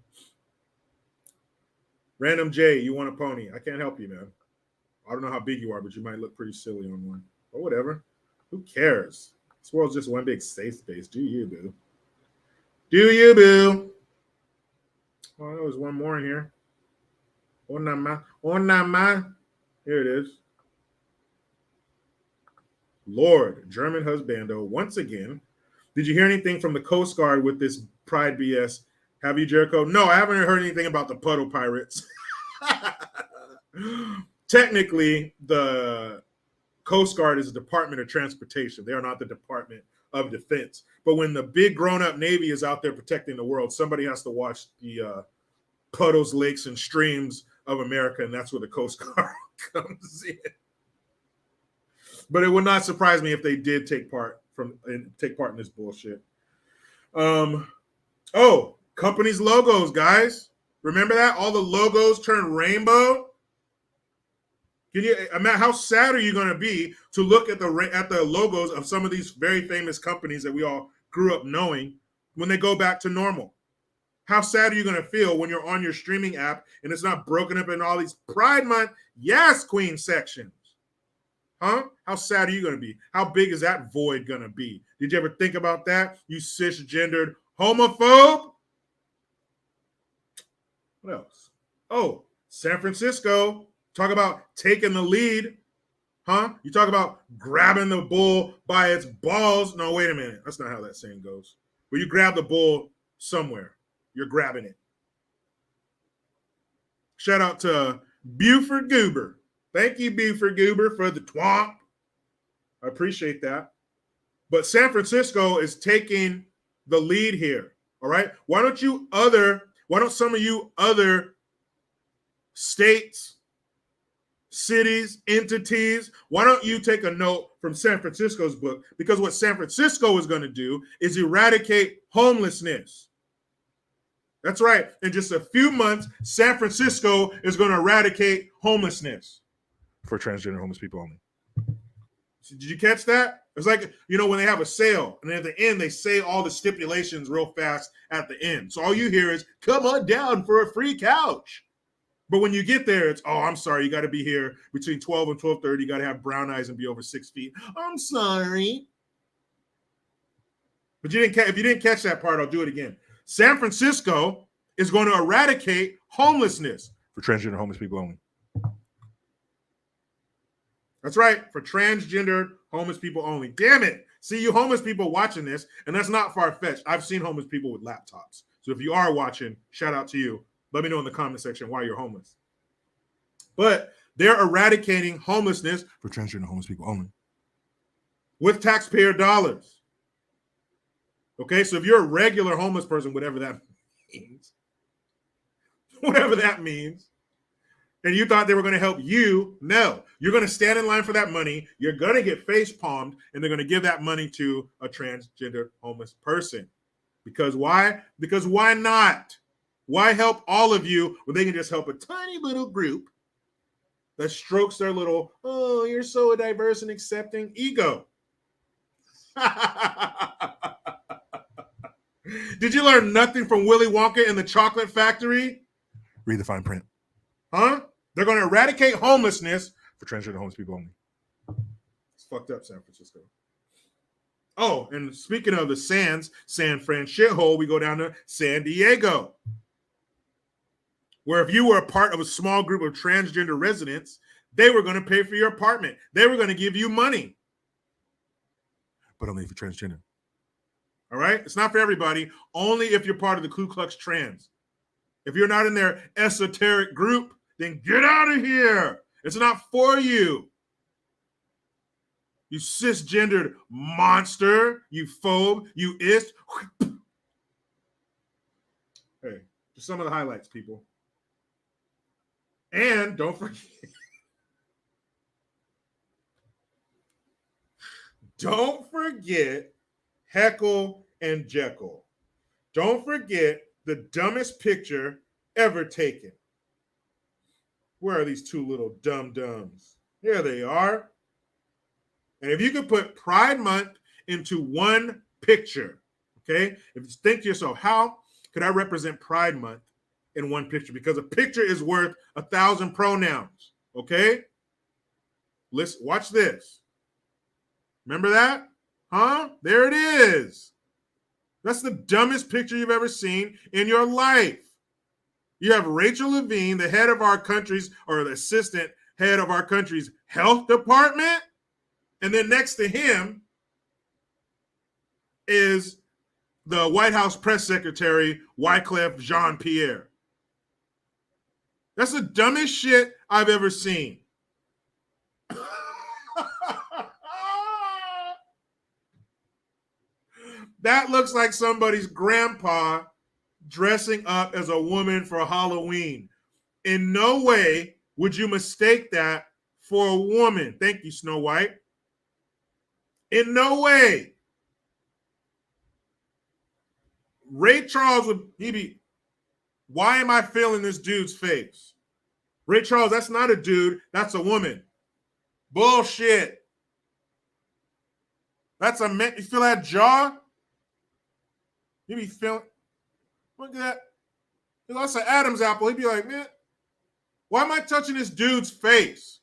Random J, you want a pony? I can't help you, man. I don't know how big you are, but you might look pretty silly on one. But whatever. Who cares? This world's just one big safe space. Do you, boo? Do you, boo? Oh, there was one more in here. Una más. Here it is. Lord, German husbando, once again. Did you hear anything from the Coast Guard with this pride BS? Have you, Jericho? No, I haven't heard anything about the puddle pirates. Technically, the Coast Guard is a Department of Transportation. They are not the Department of Defense. But when the big grown-up Navy is out there protecting the world, somebody has to watch the puddles, lakes, and streams of America, and that's where the Coast Guard comes in. But it would not surprise me if they did take part in this bullshit. Oh, companies' logos, guys. Remember that? All the logos turn rainbow. Can you imagine how sad are you going to be to look at the logos of some of these very famous companies that we all grew up knowing when they go back to normal? How sad are you going to feel when you're on your streaming app and it's not broken up in all these Pride Month, yes, Queen sections? Huh? How sad are you going to be? How big is that void going to be? Did you ever think about that? You cisgendered homophobe? What else? Oh, San Francisco. Talk about taking the lead. Huh? You talk about grabbing the bull by its balls. No, wait a minute. That's not how that saying goes. But you grab the bull somewhere. You're grabbing it. Shout out to Buford Goober. Thank you, Buford Goober, for the twomp. I appreciate that. But San Francisco is taking the lead here. All right. Why don't some of you other states, cities, entities, why don't you take a note from San Francisco's book? Because what San Francisco is going to do is eradicate homelessness. That's right. In just a few months, San Francisco is going to eradicate homelessness for transgender homeless people only. So did you catch that? It's like, when they have a sale and at the end, they say all the stipulations real fast at the end. So all you hear is, come on down for a free couch. But when you get there, it's, oh, I'm sorry. You got to be here between 12 and 12:30. You got to have brown eyes and be over 6 feet. I'm sorry. But if you didn't catch that part, I'll do it again. San Francisco is going to eradicate homelessness for transgender homeless people only. That's right, for transgender homeless people only. Damn it. See, you homeless people watching this, and that's not far-fetched. I've seen homeless people with laptops. So if you are watching, shout out to you. Let me know in the comment section why you're homeless. But they're eradicating homelessness for transgender homeless people only with taxpayer dollars. Okay, so if you're a regular homeless person, whatever that means, and you thought they were going to help you, no. You're going to stand in line for that money. You're going to get face palmed, and they're going to give that money to a transgender homeless person. Because why? Because why not? Why help all of you when they can just help a tiny little group that strokes their little, oh, you're so diverse and accepting ego? Did you learn nothing from Willy Wonka and the Chocolate Factory? Read the fine print. Huh? They're going to eradicate homelessness for transgender homeless people only. It's fucked up, San Francisco. Oh, and speaking of the San Fran shithole, we go down to San Diego, where if you were a part of a small group of transgender residents, they were going to pay for your apartment. They were going to give you money. But only if you're transgender. All right? It's not for everybody. Only if you're part of the Ku Klux Trans. If you're not in their esoteric group, then get out of here. It's not for you. You cisgendered monster. You phobe. You ist. Hey, just some of the highlights, people. And don't forget. Don't forget Heckle and Jekyll. Don't forget the dumbest picture ever taken. Where are these two little dum-dums? Here they are. And if you could put Pride Month into one picture, okay? If you think to yourself, how could I represent Pride Month in one picture? Because a picture is worth 1,000 pronouns, okay? Listen, watch this. Remember that? Huh? There it is. That's the dumbest picture you've ever seen in your life. You have Rachel Levine, the head of our country's, or the assistant head of our country's health department. And then next to him is the White House press secretary, Wyclef Jean-Pierre. That's the dumbest shit I've ever seen. That looks like somebody's grandpa dressing up as a woman for Halloween. In no way would you mistake that for a woman. Thank you, Snow White. In no way. Ray Charles he'd be, why am I feeling this dude's face? Ray Charles, that's not a dude, that's a woman. Bullshit. That's a man. You feel that jaw? You be feeling, look at that. That's an Adam's apple. He'd be like, man, why am I touching this dude's face?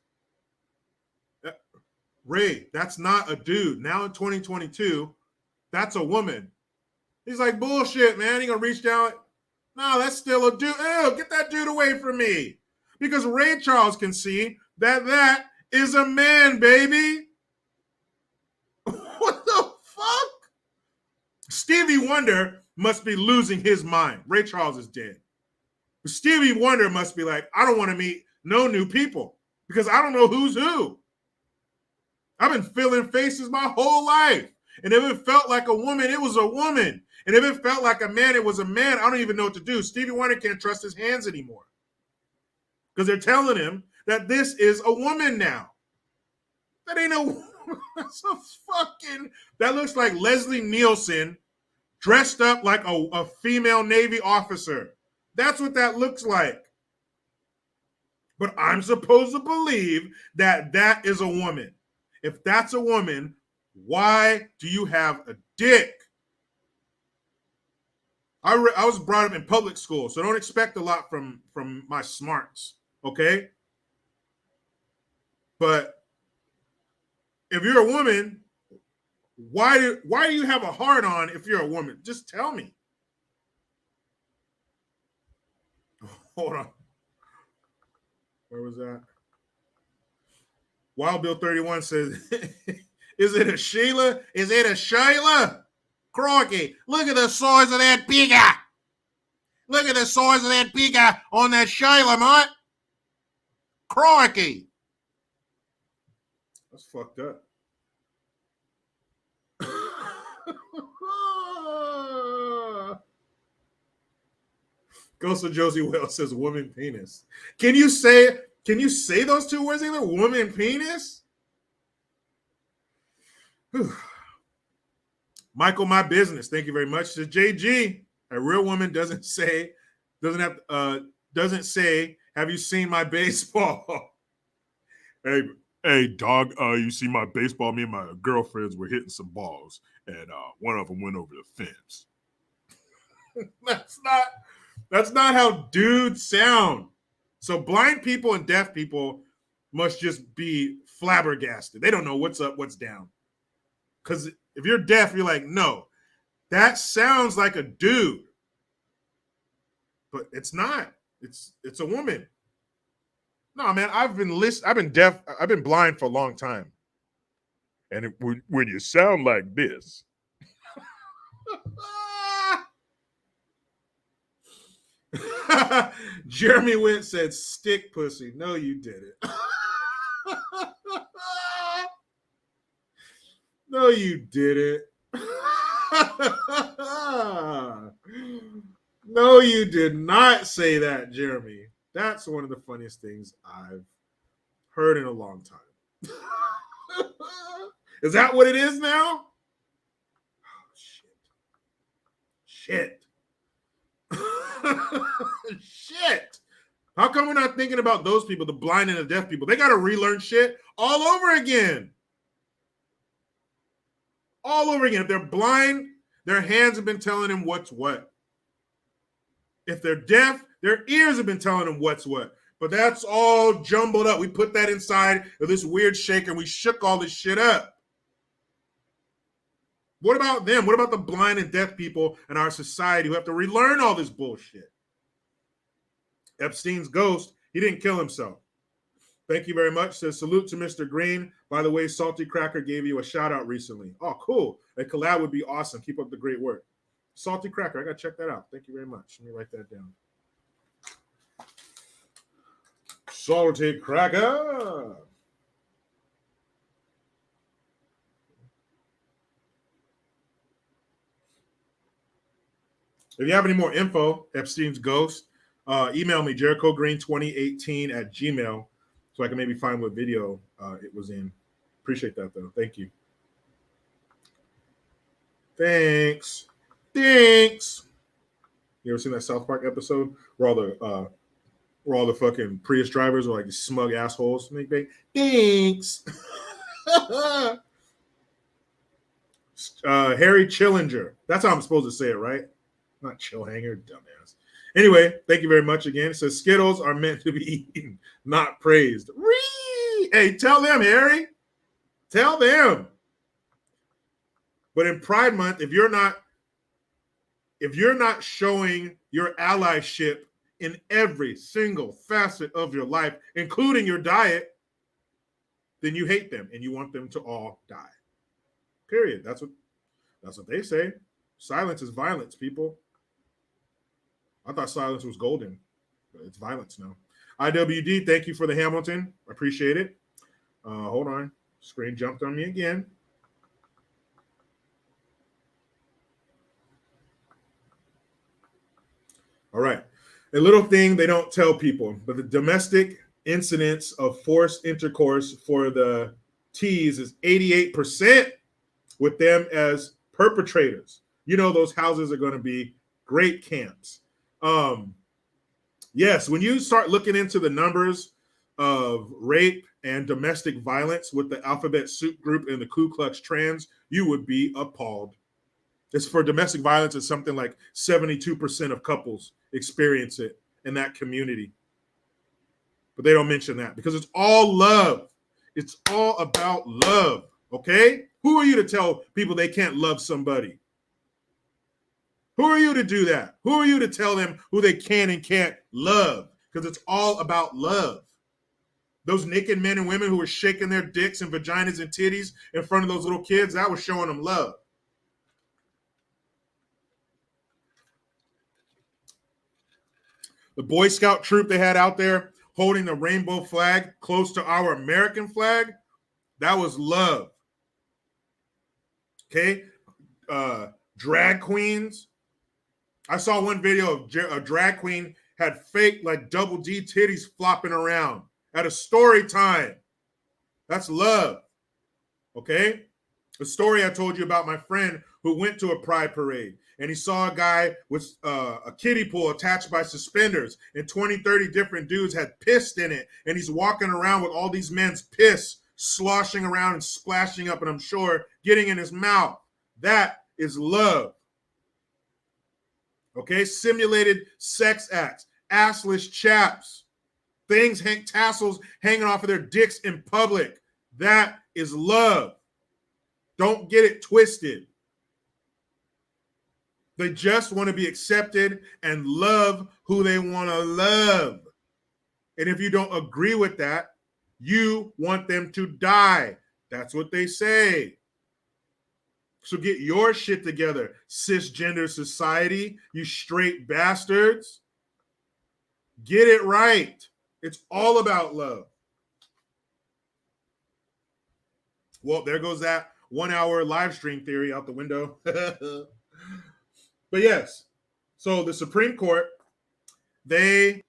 Ray, that's not a dude. Now in 2022, that's a woman. He's like, bullshit, man. He gonna reach down. No, that's still a dude. Ew, get that dude away from me. Because Ray Charles can see that that is a man, baby. What the fuck? Stevie Wonder must be losing his mind. Ray Charles is dead. But Stevie Wonder must be like, I don't want to meet no new people because I don't know who's who. I've been filling faces my whole life. And if it felt like a woman, it was a woman. And if it felt like a man, it was a man. I don't even know what to do. Stevie Wonder can't trust his hands anymore. Because they're telling him that this is a woman now. That ain't a woman. That's a fucking, that looks like Leslie Nielsen dressed up like a female Navy officer. That's what that looks like. But I'm supposed to believe that that is a woman. If that's a woman, why do you have a dick? I was brought up in public school, so don't expect a lot from my smarts, okay? But if you're a woman, why do you have a hard on if you're a woman? Just tell me. Hold on. Where was that? Wild Bill 31 says, is it a Sheila? Is it a Sheila? Crocky, look at the size of that pigger. Look at the size of that pigger on that Sheila, mate. Crikey. That's fucked up. Ghost of Josie Wales says woman penis. Can you say those two words either? Woman penis? Whew. Michael, my business. Thank you very much. Says JG. A real woman doesn't say, have you seen my baseball? Hey, dog, you see my baseball? Me and my girlfriends were hitting some balls, and one of them went over the fence. That's not how dudes sound. So blind people and deaf people must just be flabbergasted. They don't know what's up, what's down. Because if you're deaf, you're like, no, that sounds like a dude. But it's not. It's a woman. No, man, I've been deaf, I've been blind for a long time. And when you sound like this. Jeremy Wint said stick pussy. No, you didn't. No, you didn't. No, you did not say that, Jeremy. That's one of the funniest things I've heard in a long time. Is that what it is now? Oh, shit. Shit. How come we're not thinking about those people, the blind and the deaf people? They got to relearn shit all over again. All over again. If they're blind, their hands have been telling them what's what. If they're deaf, their ears have been telling them what's what. But that's all jumbled up. We put that inside of this weird shaker and we shook all this shit up. What about them? What about the blind and deaf people in our society who have to relearn all this bullshit? Epstein's ghost, he didn't kill himself. Thank you very much. Says salute to Mr. Green. By the way, Salty Cracker gave you a shout out recently. Oh, cool. A collab would be awesome. Keep up the great work. Salty Cracker, I got to check that out. Thank you very much. Let me write that down. Salty Cracker. If you have any more info, Epstein's ghost, email me, JerichoGreen2018@gmail.com, so I can maybe find what video it was in. Appreciate that, though. Thank you. Thanks. You ever seen that South Park episode where all the fucking Prius drivers are like smug assholes? Thanks. Harry Chillinger. That's how I'm supposed to say it, right? Not Chillhanger, dumbass. Anyway, thank you very much again. It says Skittles are meant to be eaten, not praised. Hey, tell them, Harry. Tell them. But in Pride Month, if you're not showing your allyship in every single facet of your life, including your diet, then you hate them and you want them to all die. Period. That's what they say. Silence is violence, people. I thought silence was golden, but it's violence now. IWD, thank you for the Hamilton. I appreciate it. Hold on. Screen jumped on me again. All right. A little thing they don't tell people, but the domestic incidence of forced intercourse for the T's is 88% with them as perpetrators. You know, those houses are going to be great camps. Yes, when you start looking into the numbers of rape and domestic violence with the Alphabet Soup Group and the Ku Klux Klans, you would be appalled. It's for domestic violence, it's something like 72% of couples experience it in that community. But they don't mention that because it's all love. It's all about love, okay? Who are you to tell people they can't love somebody? Who are you to do that? Who are you to tell them who they can and can't love? Because it's all about love. Those naked men and women who were shaking their dicks and vaginas and titties in front of those little kids, that was showing them love. The Boy Scout troop they had out there holding the rainbow flag close to our American flag, that was love. Okay? Drag queens I saw one video of a drag queen had fake like double D titties flopping around at a story time. That's love. Okay? The story I told you about my friend who went to a pride parade and he saw a guy with a kiddie pool attached by suspenders and 20, 30 different dudes had pissed in it. And he's walking around with all these men's piss sloshing around and splashing up, and I'm sure getting in his mouth. That is love. Okay? Simulated sex acts, assless chaps, tassels hanging off of their dicks in public. That is love. Don't get it twisted. They just want to be accepted and love who they want to love. And if you don't agree with that, you want them to die. That's what they say. So get your shit together, cisgender society, you straight bastards. Get it right. It's all about love. Well, there goes that 1 hour live stream theory out the window. But yes, so the Supreme Court, they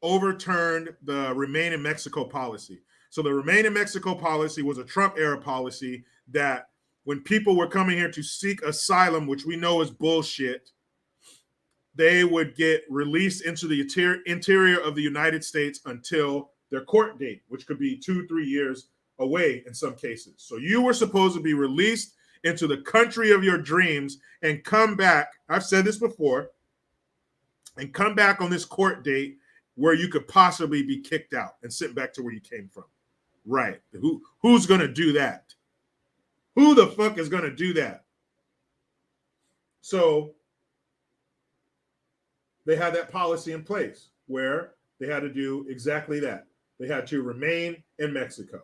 overturned the Remain in Mexico policy. So the Remain in Mexico policy was a Trump era policy that when people were coming here to seek asylum, which we know is bullshit, they would get released into the interior of the United States until their court date, which could be 2-3 years away in some cases. So you were supposed to be released into the country of your dreams and come back. I've said this before, and come back on this court date where you could possibly be kicked out and sent back to where you came from. Right. Who's going to do that? Who the fuck is going to do that? So they had that policy in place where they had to do exactly that. They had to remain in Mexico.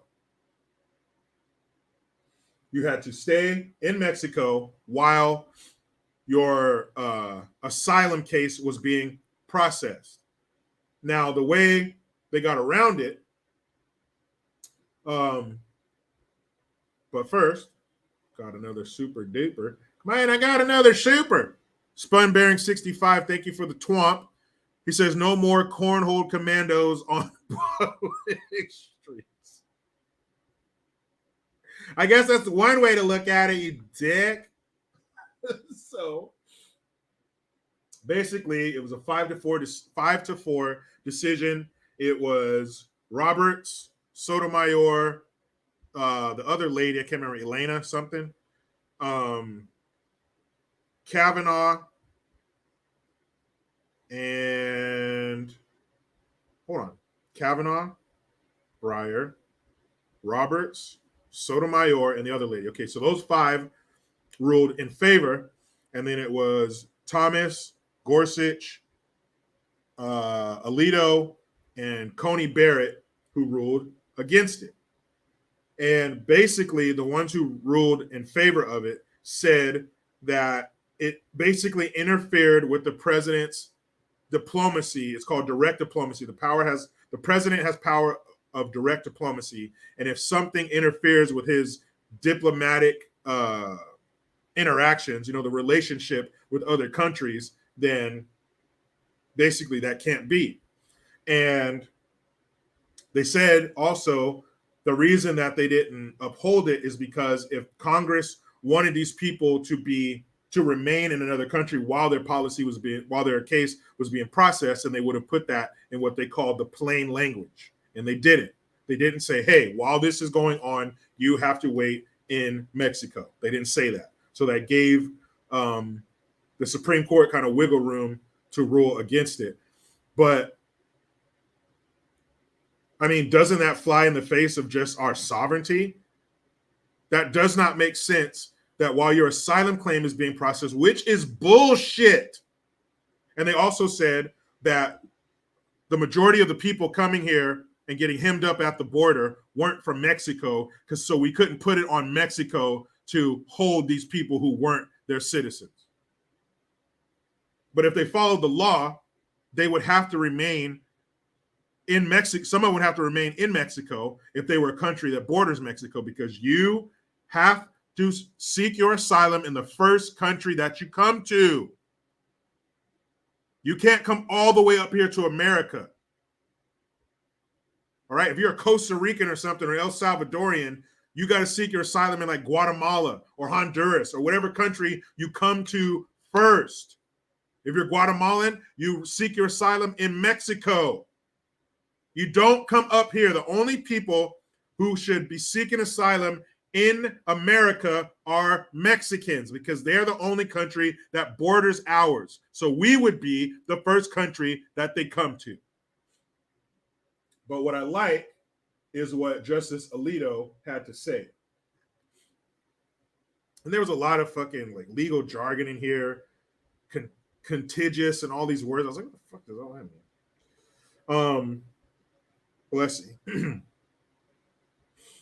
You had to stay in Mexico while your asylum case was being processed. Now, the way they got around it, but first, got another super duper. Man, I got another super. Spun Bearing 65, thank you for the twomp. He says, no more cornhole commandos on public streets. I guess that's one way to look at it, you dick. So basically, it was a 5-4 decision. It was Roberts, Sotomayor, the other lady, I can't remember, Elena something, Kavanaugh, and hold on, Kavanaugh, Breyer, Roberts, Sotomayor, and the other lady. Okay, so those 5 ruled in favor, and then it was Thomas, Gorsuch, Alito, and Coney Barrett who ruled against it. And basically, the ones who ruled in favor of it said that it basically interfered with the president's diplomacy. It's called direct diplomacy. The president has power of direct diplomacy, and if something interferes with his diplomatic interactions, the relationship with other countries, then basically that can't be. And they said also the reason that they didn't uphold it is because if Congress wanted these people to remain in another country while their case was being processed, and they would have put that in what they called the plain language. And they didn't. They didn't say, hey, while this is going on, you have to wait in Mexico. They didn't say that. So that gave the Supreme Court kind of wiggle room to rule against it. But I mean, doesn't that fly in the face of just our sovereignty? That does not make sense, that while your asylum claim is being processed, which is bullshit. And they also said that the majority of the people coming here and getting hemmed up at the border weren't from Mexico, so we couldn't put it on Mexico to hold these people who weren't their citizens. But if they followed the law, they would have to remain in Mexico. Someone would have to remain in Mexico if they were a country that borders Mexico, because you have to seek your asylum in the first country that you come to. You can't come all the way up here to America. All right. If you're a Costa Rican or something or El Salvadorian, you got to seek your asylum in like Guatemala or Honduras or whatever country you come to first. If you're Guatemalan, you seek your asylum in Mexico. You don't come up here. The only people who should be seeking asylum in America are Mexicans because they're the only country that borders ours. So we would be the first country that they come to. But what I like is what Justice Alito had to say. And there was a lot of fucking like legal jargon in here, contiguous and all these words. I was like, what the fuck does all that mean? Well, let's see.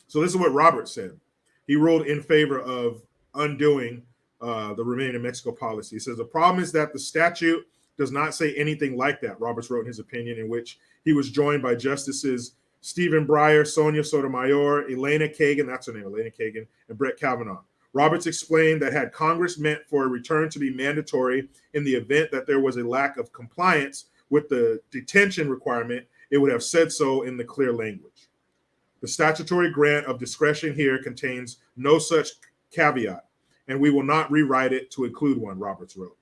So this is what Robert said. He ruled in favor of undoing the Remain in Mexico policy. He says the problem is that the statute does not say anything like that. Roberts wrote in his opinion, in which he was joined by Justices Stephen Breyer, Sonia Sotomayor, Elena Kagan, that's her name, Elena Kagan, and Brett Kavanaugh. Roberts explained that had Congress meant for a return to be mandatory in the event that there was a lack of compliance with the detention requirement, it would have said so in the clear language. The statutory grant of discretion here contains no such caveat, and we will not rewrite it to include one, Roberts wrote.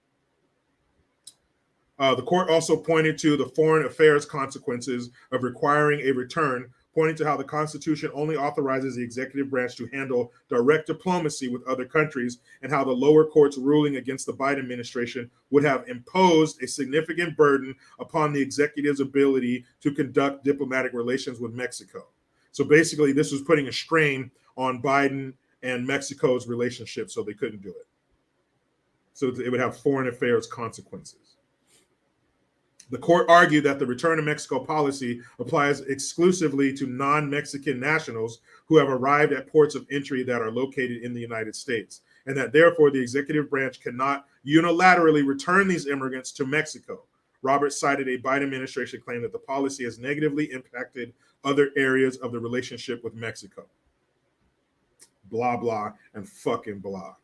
The court also pointed to the foreign affairs consequences of requiring a return, pointing to how the Constitution only authorizes the executive branch to handle direct diplomacy with other countries, and how the lower court's ruling against the Biden administration would have imposed a significant burden upon the executive's ability to conduct diplomatic relations with Mexico. So basically, this was putting a strain on Biden and Mexico's relationship, so they couldn't do it. So it would have foreign affairs consequences. The court argued that the return to Mexico policy applies exclusively to non-Mexican nationals who have arrived at ports of entry that are located in the United States, and that therefore the executive branch cannot unilaterally return these immigrants to Mexico. Roberts cited a Biden administration claim that the policy has negatively impacted other areas of the relationship with Mexico. Blah, blah, and fucking blah.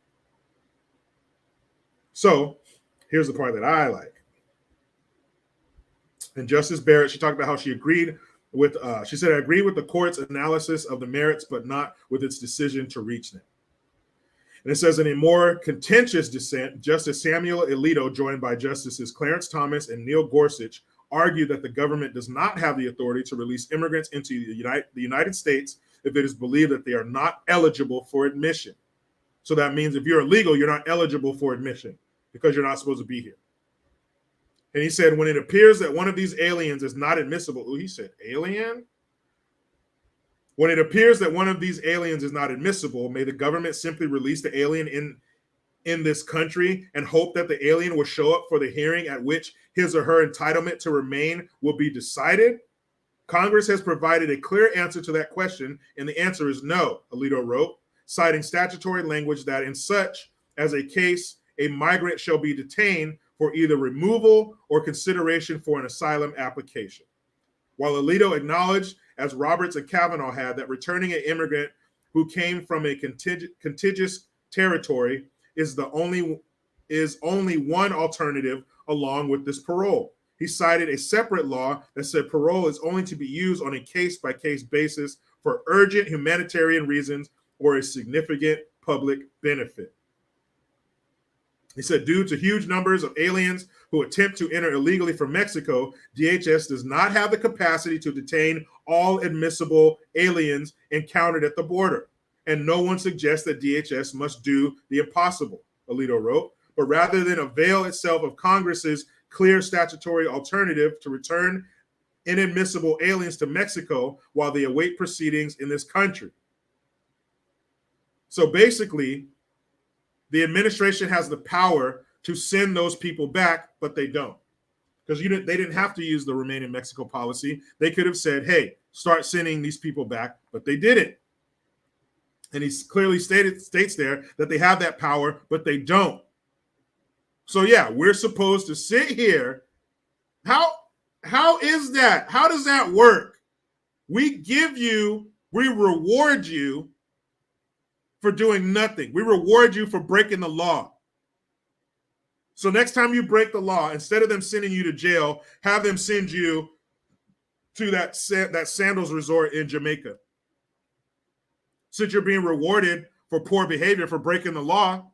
So here's the part that I like. And Justice Barrett, she talked about how she agreed with, she said, I agree with the court's analysis of the merits, but not with its decision to reach them. And it says in a more contentious dissent, Justice Samuel Alito, joined by Justices Clarence Thomas and Neil Gorsuch, argued that the government does not have the authority to release immigrants into the United States if it is believed that they are not eligible for admission. So that means if you're illegal, you're not eligible for admission because you're not supposed to be here. And he said, when it appears that one of these aliens is not admissible, he said, alien? When it appears that one of these aliens is not admissible, may the government simply release the alien in this country and hope that the alien will show up for the hearing at which his or her entitlement to remain will be decided? Congress has provided a clear answer to that question, and the answer is no, Alito wrote, citing statutory language that in such as a case, a migrant shall be detained for either removal or consideration for an asylum application. While Alito acknowledged, as Roberts and Kavanaugh had, that returning an immigrant who came from a contiguous territory is only one alternative along with this parole. He cited a separate law that said parole is only to be used on a case-by-case basis for urgent humanitarian reasons or a significant public benefit. He said, due to huge numbers of aliens who attempt to enter illegally from Mexico, DHS does not have the capacity to detain all admissible aliens encountered at the border. And no one suggests that DHS must do the impossible, Alito wrote, but rather than avail itself of Congress's clear statutory alternative to return inadmissible aliens to Mexico while they await proceedings in this country. So basically, the administration has the power to send those people back, but they don't. Because they didn't have to use the Remain in Mexico policy. They could have said, hey, start sending these people back, but they didn't. And he clearly states there that they have that power, but they don't. So yeah, we're supposed to sit here. How is that? How does that work? We reward you for doing nothing. We reward you for breaking the law. So next time you break the law, instead of them sending you to jail, have them send you to that Sandals resort in Jamaica. Since you're being rewarded for poor behavior for breaking the law.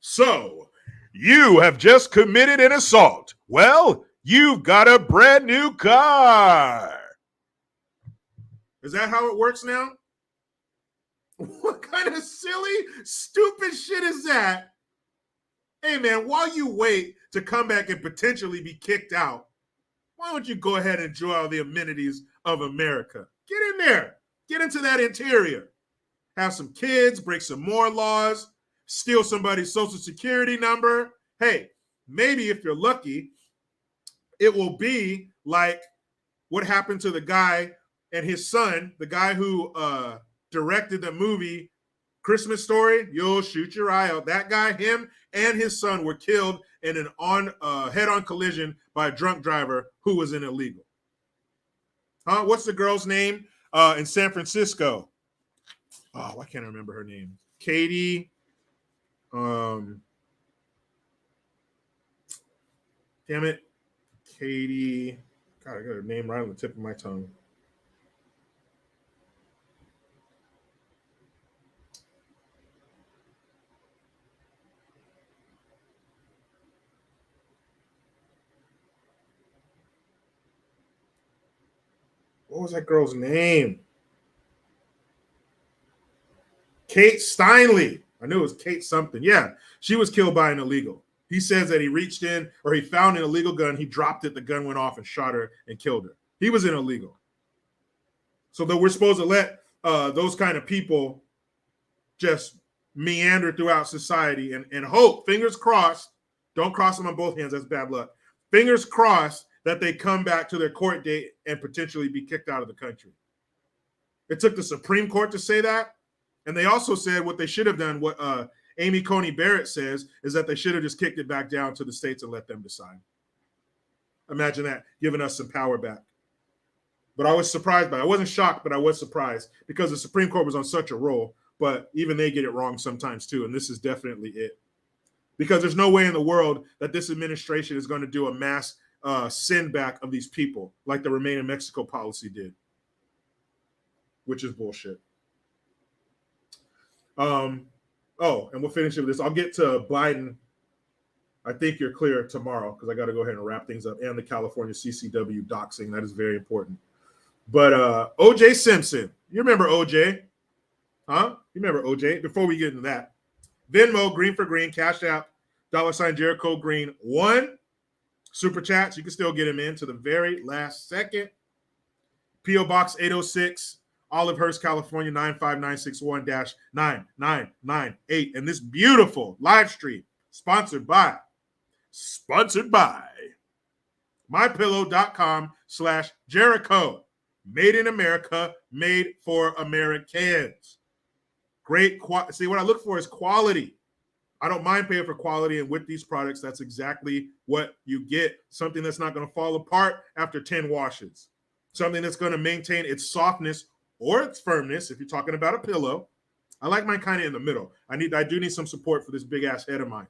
So, you have just committed an assault. Well, you've got a brand new car. Is that how it works now? What kind of silly, stupid shit is that? Hey, man, while you wait to come back and potentially be kicked out, why don't you go ahead and enjoy all the amenities of America? Get in there. Get into that interior. Have some kids, break some more laws, steal somebody's social security number. Hey, maybe if you're lucky, it will be like what happened to the guy and his son, the guy who directed the movie Christmas Story. You'll shoot your eye out. That guy, him and his son were killed in an head-on collision by a drunk driver who was in illegal. What's the girl's name in San Francisco? Oh, I can't remember her name. Katie. Damn it. Katie. God, I got her name right on the tip of my tongue. What was that girl's name? Kate Steinle. I knew it was Kate something. Yeah, she was killed by an illegal. He says that he reached in or he found an illegal gun. He dropped it. The gun went off and shot her and killed her. He was an illegal. So that we're supposed to let those kind of people just meander throughout society and hope, fingers crossed, don't cross them on both hands. That's bad luck. Fingers crossed that they come back to their court date and potentially be kicked out of the country. It took the Supreme Court to say that. And they also said what they should have done, what Amy Coney Barrett says, is that they should have just kicked it back down to the states and let them decide. Imagine that, giving us some power back. But I was surprised by it. I wasn't shocked, but I was surprised because the Supreme Court was on such a roll, but even they get it wrong sometimes too, and this is definitely it. Because there's no way in the world that this administration is going to do a mass send back of these people like the Remain in Mexico policy did, which is bullshit. And we'll finish it with this. I'll get to Biden. I think you're clear tomorrow because I got to go ahead and wrap things up, and the California CCW doxing. That is very important. But O.J. Simpson, you remember O.J.? Huh? You remember O.J.? Before we get into that, Venmo, GreenforGreen, Cashapp, $ Jericho Green 1. Super chats, you can still get him in to the very last second. P.O. Box 806. Olivehurst, California, 95961-9998. And this beautiful live stream, sponsored by mypillow.com/Jericho. Made in America, made for Americans. Great. See, what I look for is quality. I don't mind paying for quality. And with these products, that's exactly what you get. Something that's not going to fall apart after 10 washes. Something that's going to maintain its softness or its firmness, if you're talking about a pillow. I like mine kind of in the middle. I do need some support for this big ass head of mine.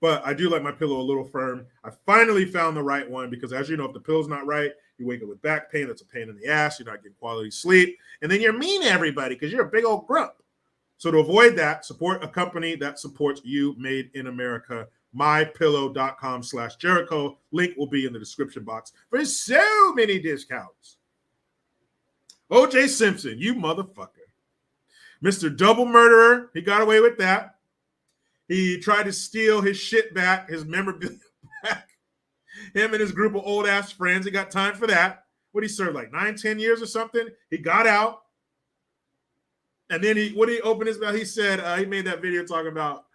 But I do like my pillow a little firm. I finally found the right one because, as you know, if the pillow's not right, you wake up with back pain. That's a pain in the ass. You're not getting quality sleep. And then you're mean to everybody because you're a big old grump. So to avoid that, support a company that supports you, made in America. mypillow.com/Jericho. Link will be in the description box for so many discounts. O.J. Simpson, you motherfucker. Mr. Double Murderer, he got away with that. He tried to steal his shit back, his memorabilia back. Him and his group of old-ass friends, he got time for that. What he served, like 9-10 years or something? He got out. And then he opened his mouth? He said, he made that video talking about,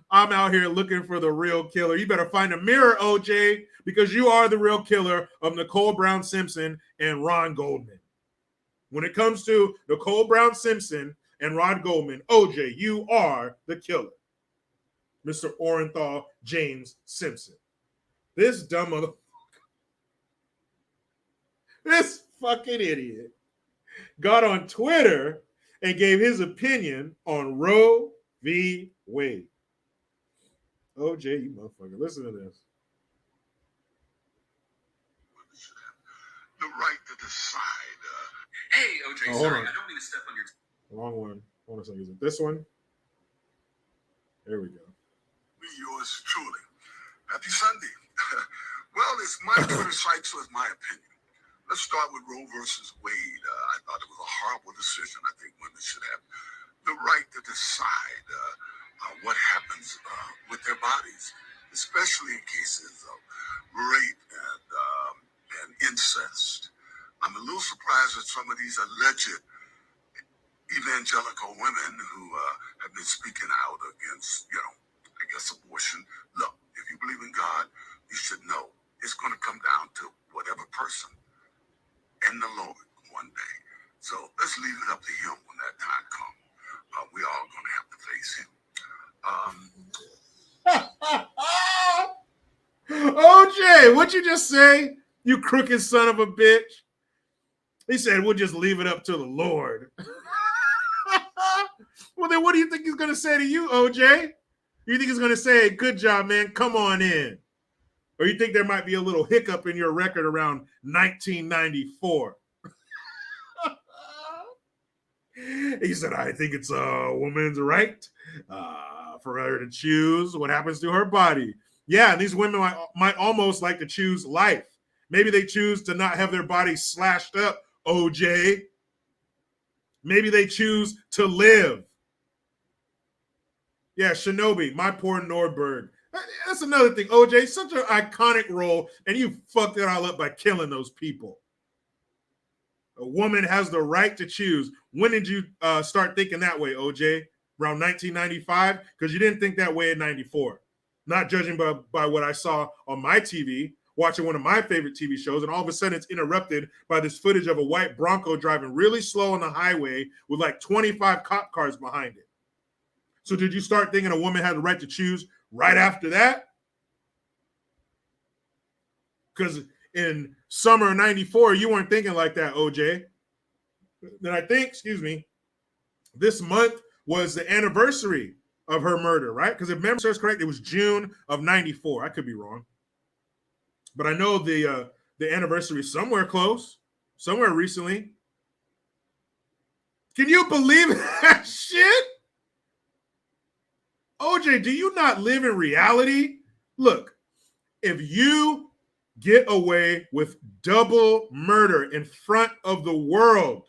I'm out here looking for the real killer. You better find a mirror, OJ, because you are the real killer of Nicole Brown Simpson and Ron Goldman. When it comes to Nicole Brown Simpson and Ron Goldman, OJ, you are the killer. Mr. Orenthal James Simpson. This dumb motherfucker. This fucking idiot got on Twitter and gave his opinion on Roe v. Wade. OJ, you motherfucker. Listen to this. The right to decide. Hey, OJ, sorry, I don't mean to step on your... Wrong one. Hold on a second. Is it this one? There we go. Yours truly. Happy Sunday. Well, it's my Twitter site, so it's my opinion. Let's start with Roe versus Wade. I thought it was a horrible decision. I think women should have the right to decide what happens with their bodies, especially in cases of rape and incest. I'm a little surprised at some of these alleged evangelical women who have been speaking out against, I guess abortion. Look, if you believe in God, you should know it's going to come down to whatever person and the Lord one day. So let's leave it up to him when that time comes. We all going to have to face him. OJ, what'd you just say? You crooked son of a bitch. He said, we'll just leave it up to the Lord. Well, then what do you think he's going to say to you, OJ? You think he's going to say, good job, man, come on in? Or you think there might be a little hiccup in your record around 1994? He said, I think it's a woman's right for her to choose what happens to her body. Yeah, and these women might almost like to choose life. Maybe they choose to not have their bodies slashed up, OJ. Maybe they choose to live. Yeah, Shinobi, my poor Nordberg. That's another thing, OJ. Such an iconic role, and you fucked it all up by killing those people. A woman has the right to choose. When did you start thinking that way, OJ? Around 1995? Because you didn't think that way in 94. Not judging by what I saw on my TV, watching one of my favorite TV shows, and all of a sudden it's interrupted by this footage of a white Bronco driving really slow on the highway with like 25 cop cars behind it. So did you start thinking a woman had the right to choose right after that? Because in summer of 94, you weren't thinking like that, OJ. Then I think, this month was the anniversary of her murder, right? Because if memory serves correct, it was June of 94. I could be wrong. But I know the anniversary is somewhere close, somewhere recently. Can you believe that shit? OJ, do you not live in reality? Look, if you get away with double murder in front of the world,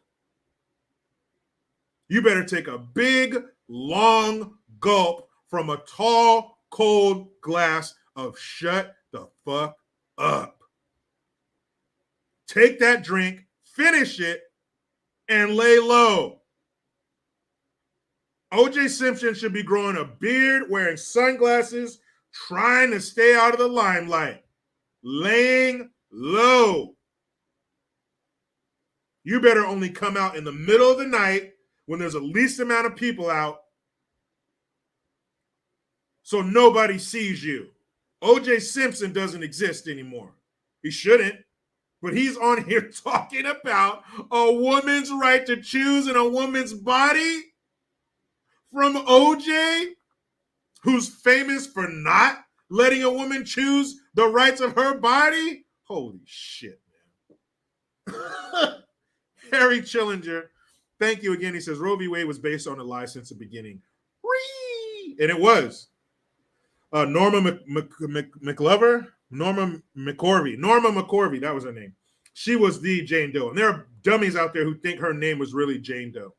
you better take a big, long gulp from a tall, cold glass of shut the fuck up. Take that drink, finish it, and lay low. OJ Simpson should be growing a beard, wearing sunglasses, trying to stay out of the limelight, laying low. You better only come out in the middle of the night when there's the least amount of people out so nobody sees you. OJ Simpson doesn't exist anymore. He shouldn't, but he's on here talking about a woman's right to choose in a woman's body from OJ, who's famous for not letting a woman choose the rights of her body. Holy shit, man. Harry Chillinger, thank you again. He says Roe v. Wade was based on a lie since the beginning. And it was. Norma McCorvey, that was her name. She was the Jane Doe. And there are dummies out there who think her name was really Jane Doe.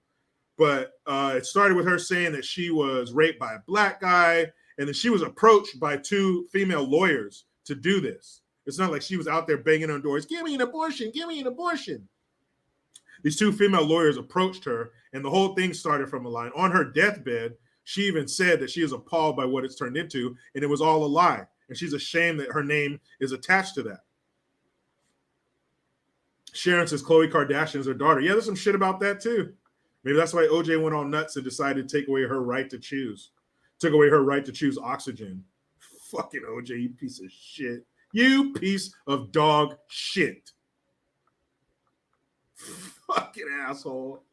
But it started with her saying that she was raped by a black guy, and then she was approached by two female lawyers to do this. It's not like she was out there banging on doors, give me an abortion, give me an abortion. These two female lawyers approached her, and the whole thing started from a line. On her deathbed, she even said that she is appalled by what it's turned into, and it was all a lie. And she's ashamed that her name is attached to that. Sharon says Khloe Kardashian is her daughter. Yeah, there's some shit about that too. Maybe that's why OJ went all nuts and decided to take away her right to choose. Took away her right to choose oxygen. Fucking OJ, you piece of shit. You piece of dog shit. Fucking asshole.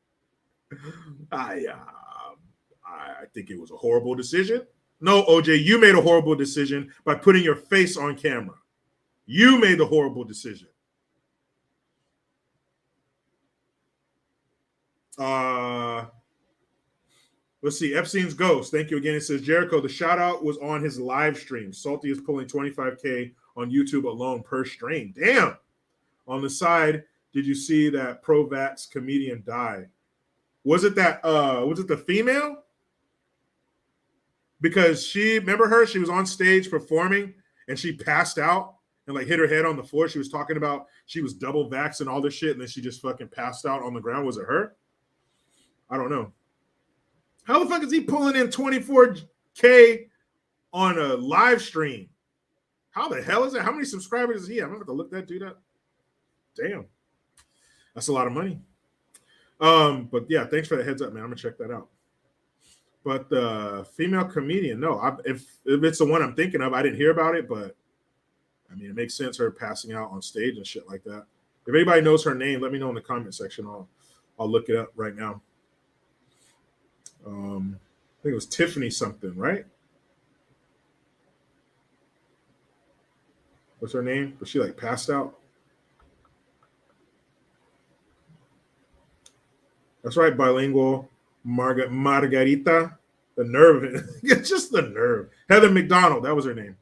I think it was a horrible decision. No, OJ, you made a horrible decision by putting your face on camera. You made the horrible decision. Let's see. Epstein's Ghost. Thank you again. It says, Jericho, the shout out was on his live stream. Salty is pulling 25K on YouTube alone per stream. Damn. On the side, did you see that pro-vax comedian die? Was it the female? Because remember her? She was on stage performing and she passed out and like hit her head on the floor. She was talking about she was double vaxxed and all this shit, and then she just fucking passed out on the ground. Was it her? I don't know. How the fuck is he pulling in 24K on a live stream? How the hell is it? How many subscribers is he? I'm gonna have to look that dude up. Damn. That's a lot of money. But yeah, thanks for the heads up, man. I'm gonna check that out. But the female comedian, no. If it's the one I'm thinking of, I didn't hear about it, but I mean, it makes sense her passing out on stage and shit like that. If anybody knows her name, let me know in the comment section. I'll look it up right now. I think it was Tiffany something, right? What's her name? Was she like passed out? That's right, bilingual Margarita. The nerve. It's just the nerve. Heather McDonald, that was her name.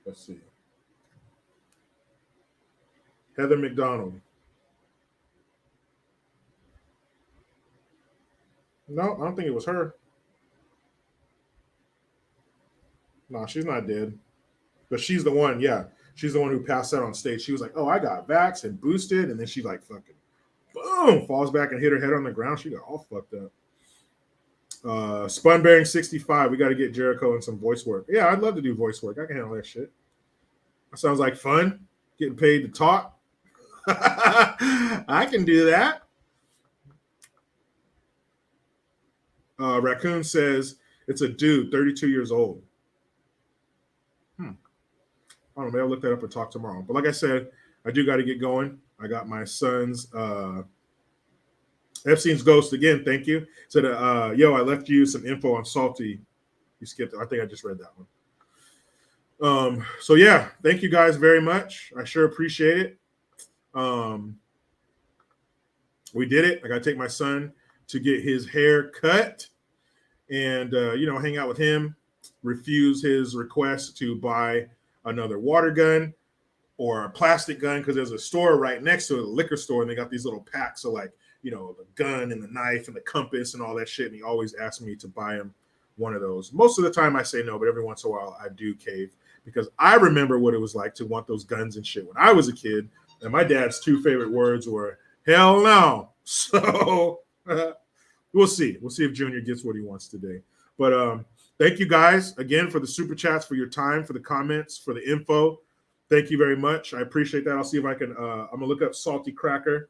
Let's see. Heather McDonald. No, I don't think it was her. No, she's not dead. But she's the one, yeah. She's the one who passed out on stage. She was like, oh, I got vaxxed and boosted. And then she like fucking, boom, falls back and hit her head on the ground. She got all fucked up. Spun Bearing 65. We got to get Jericho in some voice work. Yeah, I'd love to do voice work. I can handle that shit. That sounds like fun. Getting paid to talk. I can do that. Raccoon says it's a dude, 32 years old. I don't know. Maybe I'll look that up and talk tomorrow. But like I said, I do got to get going. I got my son's Epstein's Ghost again. Thank you. Said, yo, I left you some info on Salty. You skipped it. I think I just read that one. So yeah, thank you guys very much. I sure appreciate it. We did it. I got to take my son to get his hair cut and, hang out with him, refuse his request to buy another water gun or a plastic gun because there's a store right next to it, a liquor store, and they got these little packs of like, the gun and the knife and the compass and all that shit. And he always asks me to buy him one of those. Most of the time I say no, but every once in a while I do cave because I remember what it was like to want those guns and shit when I was a kid. And my dad's two favorite words were hell no. So we'll see. We'll see if Junior gets what he wants today. But thank you guys again for the super chats, for your time, for the comments, for the info. Thank you very much. I appreciate that. I'll see if I can. I'm gonna look up Salty Cracker,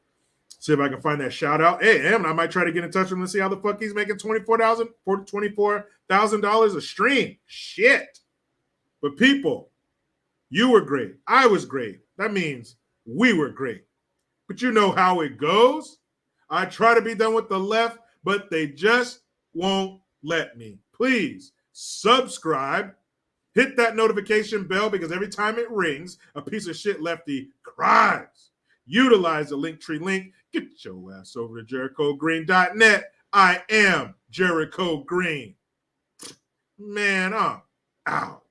see if I can find that shout out. Hey, I might try to get in touch with him and see how the fuck he's making $24,000 a stream. Shit. But people, you were great. I was great. That means we were great. But you know how it goes. I try to be done with the left, but they just won't let me. Please subscribe. Hit that notification bell because every time it rings, a piece of shit lefty cries. Utilize the Linktree link. Get your ass over to JerichoGreen.net. I am Jericho Green. Man, I'm out.